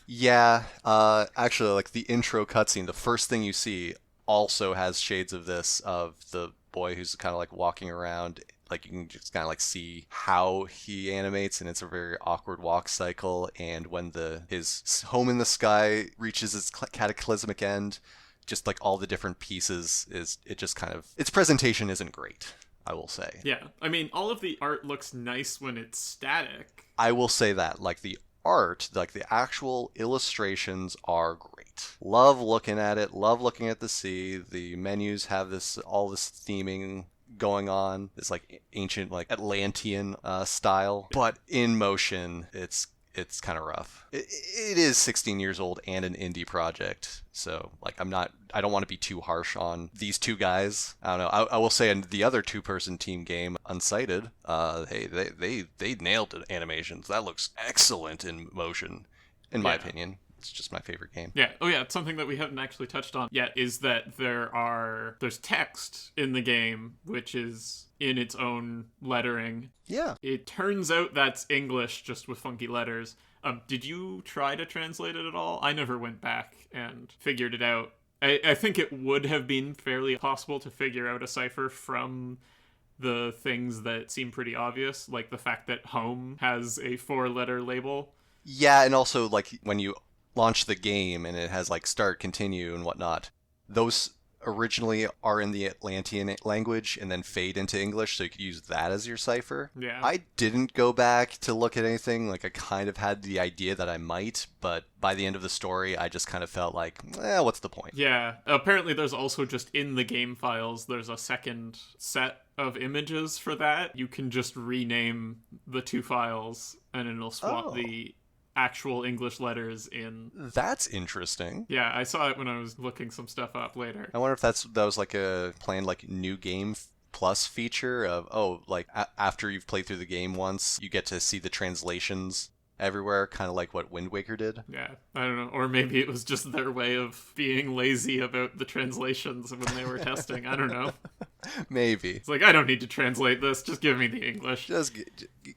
Yeah, actually, like the intro cutscene, the first thing you see also has shades of this, of the boy who's kind of like walking around. Like you can just kind of like see how he animates, and it's a very awkward walk cycle. And when his home in the sky reaches its cataclysmic end, just like all the different pieces its presentation isn't great, I will say. Yeah, I mean, all of the art looks nice when it's static. I will say that, like the art, like the actual illustrations are great. Love looking at it, love looking at the sea. The menus have all this theming going on, this like ancient like Atlantean style, but in motion it's kind of rough. It is 16 years old and an indie project, so like I don't want to be too harsh on these two guys. I don't know. I will say in the other two-person team game, Unsighted, hey, they nailed the animations. That looks excellent in motion, in my opinion. It's just my favorite game. Yeah. Oh yeah, it's something that we haven't actually touched on yet, is that there's text in the game which is in its own lettering. Yeah. It turns out that's English just with funky letters. Did you try to translate it at all? I never went back and figured it out. I think it would have been fairly possible to figure out a cipher from the things that seem pretty obvious, like the fact that home has a 4-letter label. Yeah, and also like when you launch the game and it has like start, continue, and whatnot, those originally are in the Atlantean language and then fade into English, so you could use that as your cipher. Yeah. I didn't go back to look at anything. Like, I kind of had the idea that I might, but by the end of the story, I just kind of felt like, what's the point? Yeah. Apparently there's also just in the game files, there's a second set of images for that. You can just rename the 2 files and it'll swap the actual English letters in. That's interesting. Yeah, I saw it when I was looking some stuff up later. I wonder if that was like a planned like new game plus feature of, after you've played through the game once, you get to see the translations everywhere, kind of like what Wind Waker did. Yeah, I don't know. Or maybe it was just their way of being lazy about the translations when they were testing. I don't know. Maybe. It's like, I don't need to translate this. Just give me the English. Just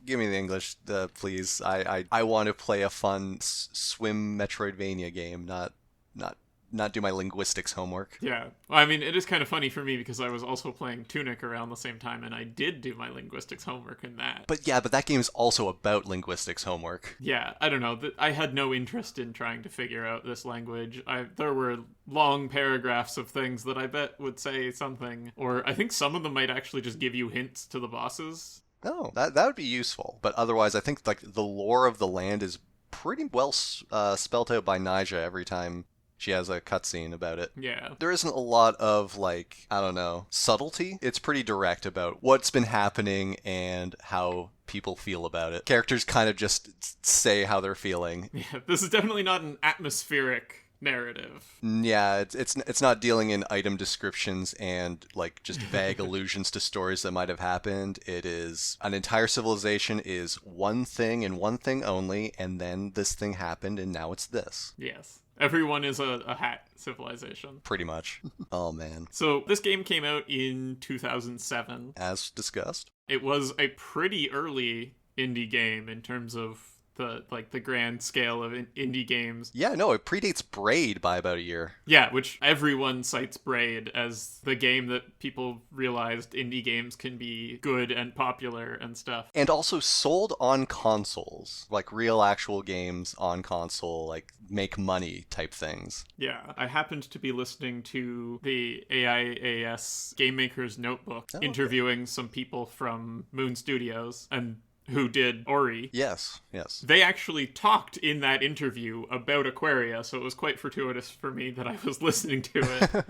give me the English, please. I want to play a fun swim Metroidvania game, not do my linguistics homework. Yeah. Well, I mean, it is kind of funny for me because I was also playing Tunic around the same time, and I did do my linguistics homework in that. But that game is also about linguistics homework. Yeah, I don't know. I had no interest in trying to figure out this language. There were long paragraphs of things that I bet would say something, or I think some of them might actually just give you hints to the bosses. Oh, that would be useful. But otherwise, I think like the lore of the land is pretty well spelt out by Nyjah every time she has a cutscene about it. Yeah. There isn't a lot of, like, I don't know, subtlety. It's pretty direct about what's been happening and how people feel about it. Characters kind of just say how they're feeling. Yeah, this is definitely not an atmospheric narrative. Yeah, it's not dealing in item descriptions and like just vague allusions to stories that might have happened. It is an entire civilization is one thing and one thing only, and then this thing happened and now it's this. Yes. Everyone is a hat civilization. Pretty much. Oh, man. So this game came out in 2007. As discussed. It was a pretty early indie game in terms of the grand scale of indie games. Yeah, no, it predates Braid by about a year. Yeah, which everyone cites Braid as the game that people realized indie games can be good and popular and stuff. And also sold on consoles, like real actual games on console, like make money type things. Yeah, I happened to be listening to the AIAS Game Maker's Notebook, interviewing some people from Moon Studios, and who did Ori. Yes. They actually talked in that interview about Aquaria, so it was quite fortuitous for me that I was listening to it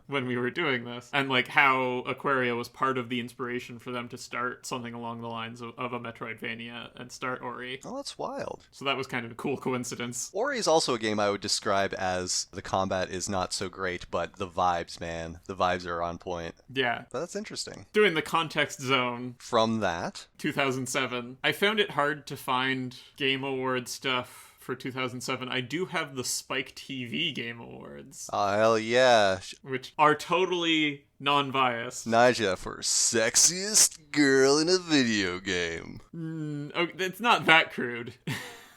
when we were doing this. And like how Aquaria was part of the inspiration for them to start something along the lines of a Metroidvania and start Ori. Oh, that's wild. So that was kind of a cool coincidence. Ori is also a game I would describe as the combat is not so great, but the vibes, man. The vibes are on point. Yeah. But that's interesting. Doing the context zone. From that? 2007. I found it hard to find Game Award stuff for 2007. I do have the Spike TV Game Awards. Oh, hell yeah. Which are totally non-biased. Nyjah for sexiest girl in a video game. It's not that crude.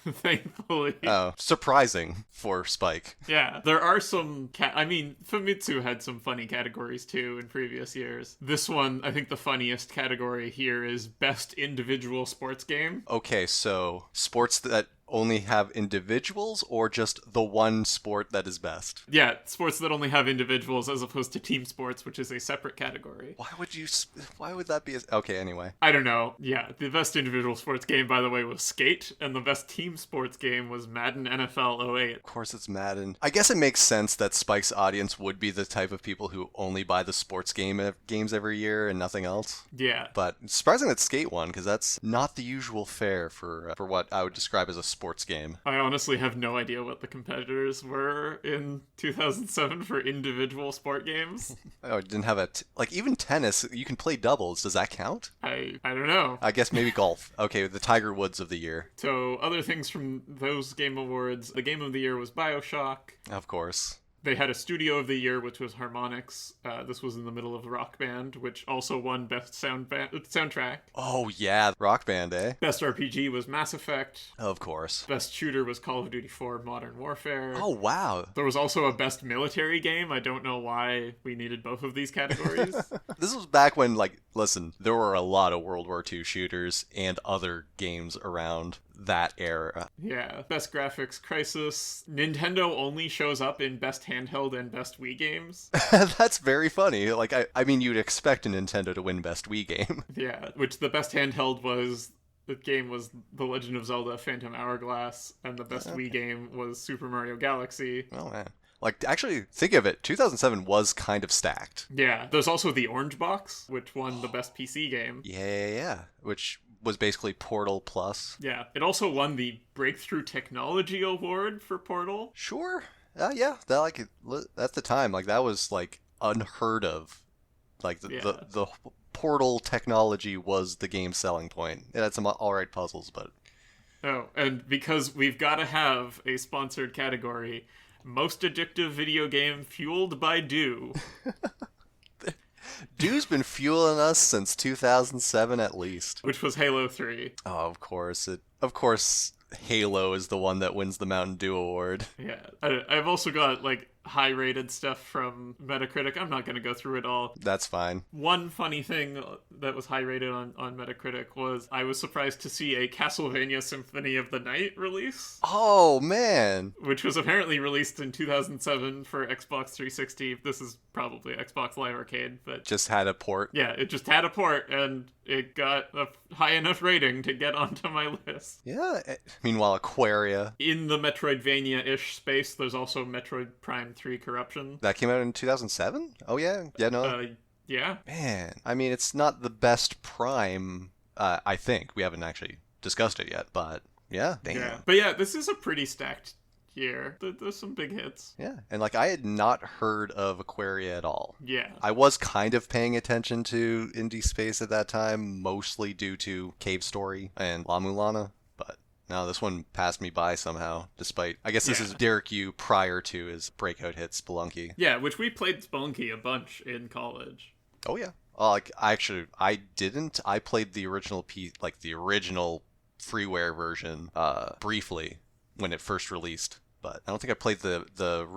Thankfully. Oh, surprising for Spike. Yeah, there are some... Famitsu had some funny categories too in previous years. This one, I think the funniest category here is Best Individual Sports Game. Okay, so sports that only have individuals or just the one sport that is best? Yeah, sports that only have individuals as opposed to team sports, which is a separate category. Why would that be? Okay, anyway. I don't know. Yeah, the best individual sports game, by the way, was Skate, and the best team sports game was Madden NFL 08. Of course it's Madden. I guess it makes sense that Spike's audience would be the type of people who only buy the sports games every year and nothing else. Yeah. But it's surprising that Skate won, because that's not the usual fare for what I would describe as a sports game. I honestly have no idea what the competitors were in 2007 for individual sport games. Oh, it didn't have even tennis, you can play doubles. Does that count? I don't know. I guess maybe golf. Okay, the Tiger Woods of the year. So, other things from those Game Awards. The Game of the Year was BioShock. Of course. They had a Studio of the Year, which was Harmonix. This was in the middle of Rock Band, which also won Best Soundtrack. Oh, yeah. Rock Band, eh? Best RPG was Mass Effect. Of course. Best Shooter was Call of Duty 4 Modern Warfare. Oh, wow. There was also a Best Military Game. I don't know why we needed both of these categories. This was back when, like, listen, there were a lot of World War II shooters and other games around that era. Yeah. Best Graphics Crisis. Nintendo only shows up in Best Handheld and Best Wii games. That's very funny. Like, I mean, you'd expect a Nintendo to win Best Wii game. Yeah, which the Best Handheld was... The game was The Legend of Zelda Phantom Hourglass, and the Best Wii game was Super Mario Galaxy. Oh, man. Like, actually, think of it. 2007 was kind of stacked. Yeah, there's also the Orange Box, which won the Best PC game. Yeah. Which was basically Portal Plus. Yeah, it also won the Breakthrough Technology Award for Portal. Sure. Yeah, that, like, at the time, like, that was, like, unheard of. Like, the Portal technology was the game's selling point. It had some alright puzzles, but... Oh, and because we've got to have a sponsored category, Most Addictive Video Game Fueled by Dew. Dew's been fueling us since 2007 at least. Which was Halo 3. Oh, of course. Of course, Halo is the one that wins the Mountain Dew Award. Yeah. I've also got, like, high-rated stuff from Metacritic. I'm not going to go through it all. That's fine. One funny thing that was high-rated on Metacritic was I was surprised to see a Castlevania Symphony of the Night release. Oh, man. Which was apparently released in 2007 for Xbox 360. This is probably Xbox Live Arcade, but... Just had a port. Yeah, it just had a port, and it got a high enough rating to get onto my list. Yeah. Meanwhile, Aquaria. In the Metroidvania-ish space, there's also Metroid Prime 3 Corruption. That came out in 2007? Oh, yeah? Yeah, no? Yeah. Man, I mean, it's not the best Prime, I think. We haven't actually discussed it yet, but yeah, damn. Yeah. But yeah, this is a pretty stacked year. There's some big hits. Yeah, and like I had not heard of Aquaria at all. Yeah. I was kind of paying attention to indie space at that time, mostly due to Cave Story and La Mulana, but no, this one passed me by somehow, despite... I guess this is Derek Yu prior to his breakout hit, Spelunky. Yeah, which we played Spelunky a bunch in college. Oh, yeah. Like, I didn't. I played the original the original freeware version, briefly when it first released. But I don't think I played the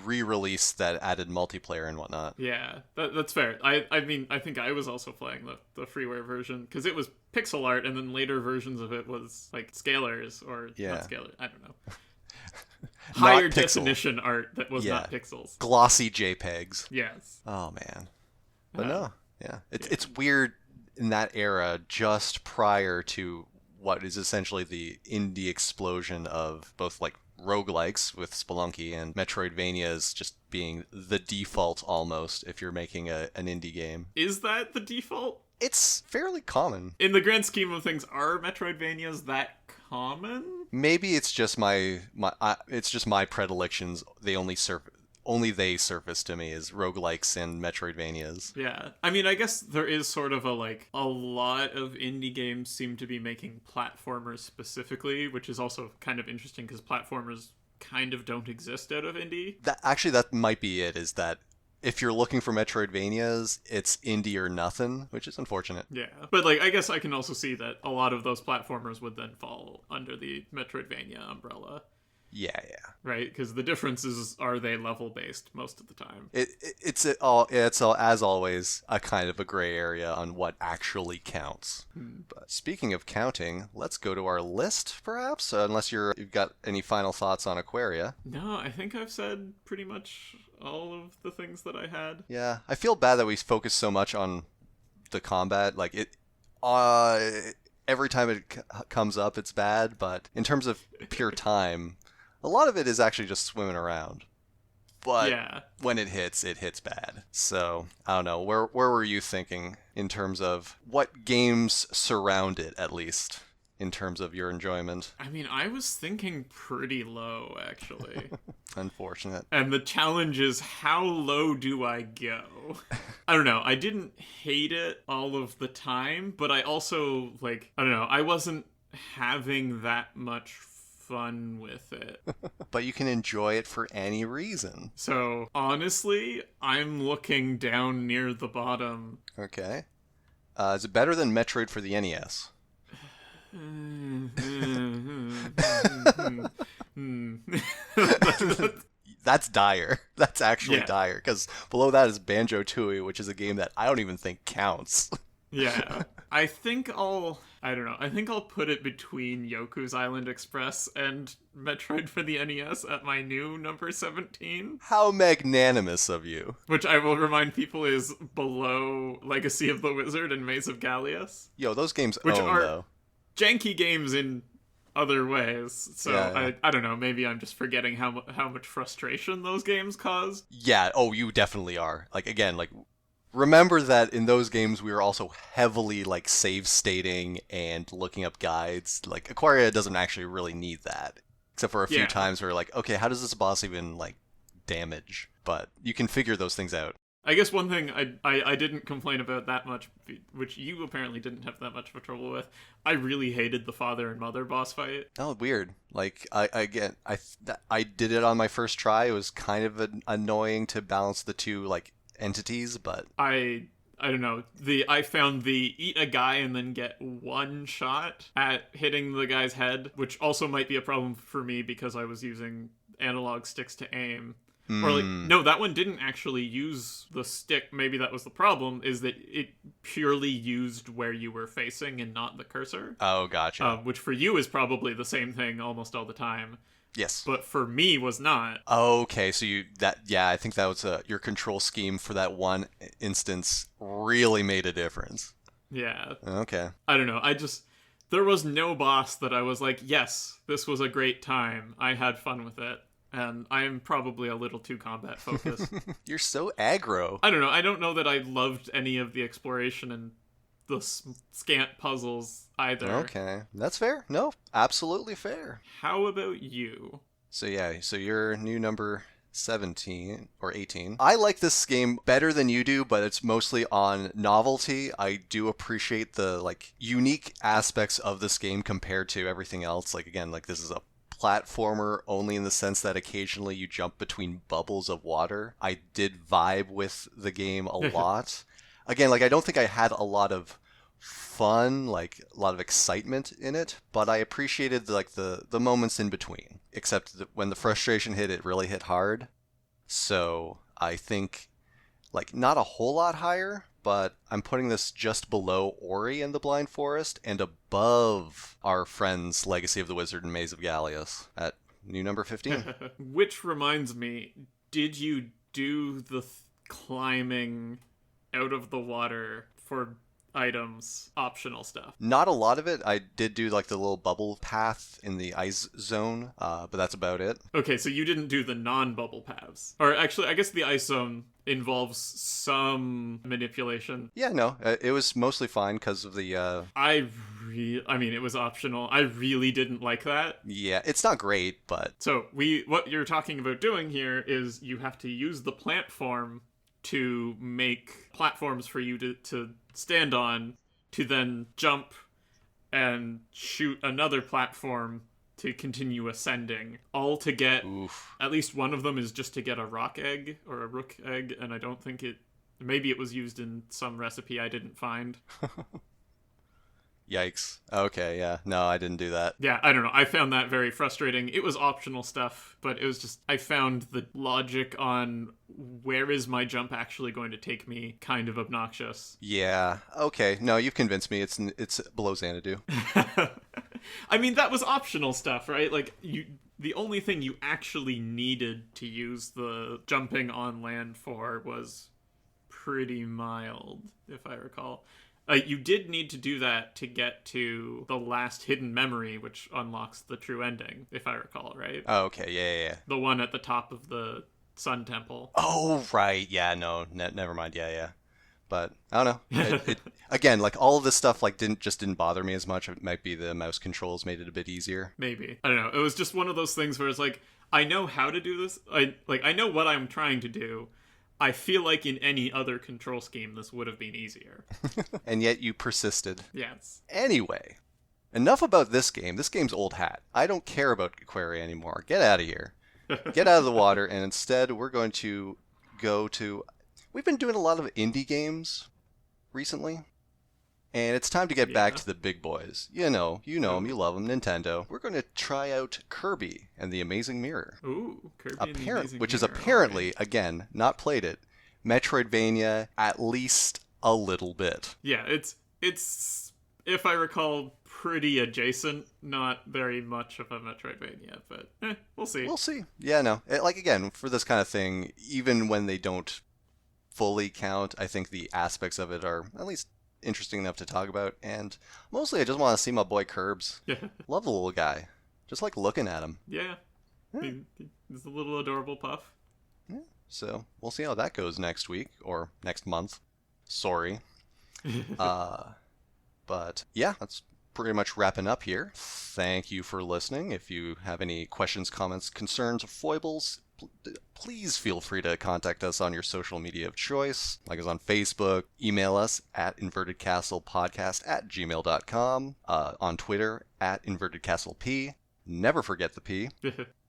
re-release that added multiplayer and whatnot. Yeah, that's fair. I mean, I think I was also playing the freeware version, because it was pixel art, and then later versions of it was, like, scalars, or not scalars, I don't know. Higher definition art that was not pixels. Glossy JPEGs. Yes. Oh, man. But no, yeah. It's weird in that era, just prior to what is essentially the indie explosion of both, like, roguelikes with Spelunky and Metroidvanias just being the default almost if you're making an indie game. Is that the default? It's fairly common. In the grand scheme of things, are Metroidvanias that common? Maybe it's just my predilections. Only they surface to me as roguelikes and Metroidvanias. Yeah. I mean, I guess there is sort of a lot of indie games seem to be making platformers specifically, which is also kind of interesting because platformers kind of don't exist out of indie. That might be it, is that if you're looking for Metroidvanias, it's indie or nothing, which is unfortunate. Yeah. But, like, I guess I can also see that a lot of those platformers would then fall under the Metroidvania umbrella. Yeah. Right, because the difference is, are they level based most of the time? It's as always a kind of a gray area on what actually counts. But speaking of counting, let's go to our list, perhaps. Unless you've got any final thoughts on Aquaria. No, I think I've said pretty much all of the things that I had. Yeah, I feel bad that we focus so much on the combat. Like it, every time it comes up, it's bad. But in terms of pure time. A lot of it is actually just swimming around. But when it hits bad. So, I don't know. Where were you thinking in terms of what games surround it, at least, in terms of your enjoyment? I mean, I was thinking pretty low, actually. Unfortunate. And the challenge is, how low do I go? I don't know. I didn't hate it all of the time, but I also, I don't know. I wasn't having that much fun with it. But you can enjoy it for any reason. So, honestly, I'm looking down near the bottom. Okay. Is it better than Metroid for the NES? That's dire. That's actually dire, because below that is Banjo-Tooie, which is a game that I don't even think counts. Yeah. I think I don't know. I think I'll put it between Yoku's Island Express and Metroid for the NES at my new number 17. How magnanimous of you. Which I will remind people is below Legacy of the Wizard and Maze of Gallius. Yo, those games which own, are though. Janky games in other ways. So Yeah. I don't know. Maybe I'm just forgetting how much frustration those games cause. Yeah, oh, you definitely are. Like, again, like, remember that in those games we were also heavily, like, save stating and looking up guides. Like, Aquaria doesn't actually really need that. Except for a few times where we're like, okay, how does this boss even, like, damage? But you can figure those things out. I guess one thing I didn't complain about that much, which you apparently didn't have that much of trouble with, I really hated the father and mother boss fight. Oh, weird. Like, I did it on my first try. It was kind of annoying to balance the two, like, entities, but... I don't know. I found the eat a guy and then get one shot at hitting the guy's head, which also might be a problem for me because I was using analog sticks to aim. Or like, no, that one didn't actually use the stick. Maybe that was the problem, is that it purely used where you were facing and not the cursor. Oh, gotcha. Which for you is probably the same thing almost all the time. Yes. But for me was not. Okay, so I think that was your control scheme for that one instance really made a difference. Yeah. Okay. I don't know. There was no boss that I was like, yes, this was a great time. I had fun with it. And I am probably a little too combat focused. You're so aggro. I don't know. I don't know that I loved any of the exploration and the scant puzzles either. Okay. That's fair. No, absolutely fair. How about you? So you're new number 17 or 18. I like this game better than you do, but it's mostly on novelty. I do appreciate the, like, unique aspects of this game compared to everything else. Like, again, like, this is a platformer only in the sense that occasionally you jump between bubbles of water. I did vibe with the game a lot. Again, like, I don't think I had a lot of fun, like a lot of excitement in it, but I appreciated the moments in between. Except that when the frustration hit, it really hit hard. So I think, like, not a whole lot higher, but I'm putting this just below Ori and the Blind Forest and above our friends Legacy of the Wizard and Maze of Gallius at new number 15. Which reminds me, did you do the climbing out of the water for items, optional stuff? Not a lot of it. I did do, like, the little bubble path in the ice zone, but that's about it. Okay, so you didn't do the non-bubble paths. Or actually, I guess the ice zone involves some manipulation. Yeah, no, it was mostly fine because of the... I mean, it was optional. I really didn't like that. Yeah, it's not great, but... So, what you're talking about doing here is you have to use the plant form to make platforms for you to stand on, to then jump and shoot another platform to continue ascending, all to get... Oof. At least one of them is just to get a rock egg or a rook egg, and I don't think maybe it was used in some recipe I didn't find. Yikes. Okay, yeah. No, I didn't do that. Yeah, I don't know. I found that very frustrating. It was optional stuff, but it was just... I found the logic on where is my jump actually going to take me kind of obnoxious. Yeah. Okay. No, you've convinced me. It's below Xanadu. I mean, that was optional stuff, right? Like, the only thing you actually needed to use the jumping on land for was pretty mild, if I recall. You did need to do that to get to the last hidden memory, which unlocks the true ending, if I recall, right? Oh, okay, yeah. The one at the top of the Sun Temple. Oh, right. Yeah, no, never mind. Yeah. But I don't know. Again, like, all of this stuff, like, didn't bother me as much. It might be the mouse controls made it a bit easier. Maybe. I don't know. It was just one of those things where it's like, I know how to do this. I know what I'm trying to do. I feel like in any other control scheme, this would have been easier. And yet you persisted. Yes. Anyway, enough about this game. This game's old hat. I don't care about Aquaria anymore. Get out of here. Get out of the water, and instead we're going to go to... We've been doing a lot of indie games recently, and it's time to get back to the big boys. You know them, you love them, Nintendo. We're going to try out Kirby and the Amazing Mirror. Ooh, Kirby and the Amazing Which Mirror. is apparently, right. again, not played it, Metroidvania at least a little bit. Yeah, it's if I recall, pretty adjacent. Not very much of a Metroidvania, but we'll see. We'll see. Yeah, no. Again, for this kind of thing, even when they don't fully count, I think the aspects of it are at least interesting enough to talk about. And mostly I just want to see my boy Curbs. Yeah. Love the little guy. Just like looking at him. Yeah. He's a little adorable puff. Yeah. So we'll see how that goes next week or next month. Sorry. But yeah, that's pretty much wrapping up here. Thank you for listening. If you have any questions, comments, concerns, or foibles, please feel free to contact us on your social media of choice, like us on Facebook, email us at invertedcastlepodcast@gmail.com, on Twitter at invertedcastlepodcast. Never forget the P.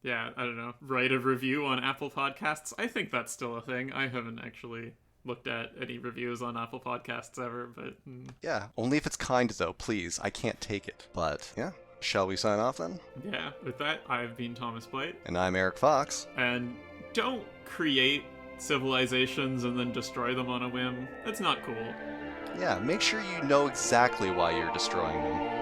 Yeah, I don't know. Write a review on Apple Podcasts. I think that's still a thing. I haven't actually looked at any reviews on Apple Podcasts ever, but... Yeah, only if it's kind, though, please. I can't take it. But, yeah. Shall we sign off, then? Yeah, with that, I've been Thomas Blight. And I'm Eric Fox. And don't create civilizations and then destroy them on a whim. That's not cool. Yeah, make sure you know exactly why you're destroying them.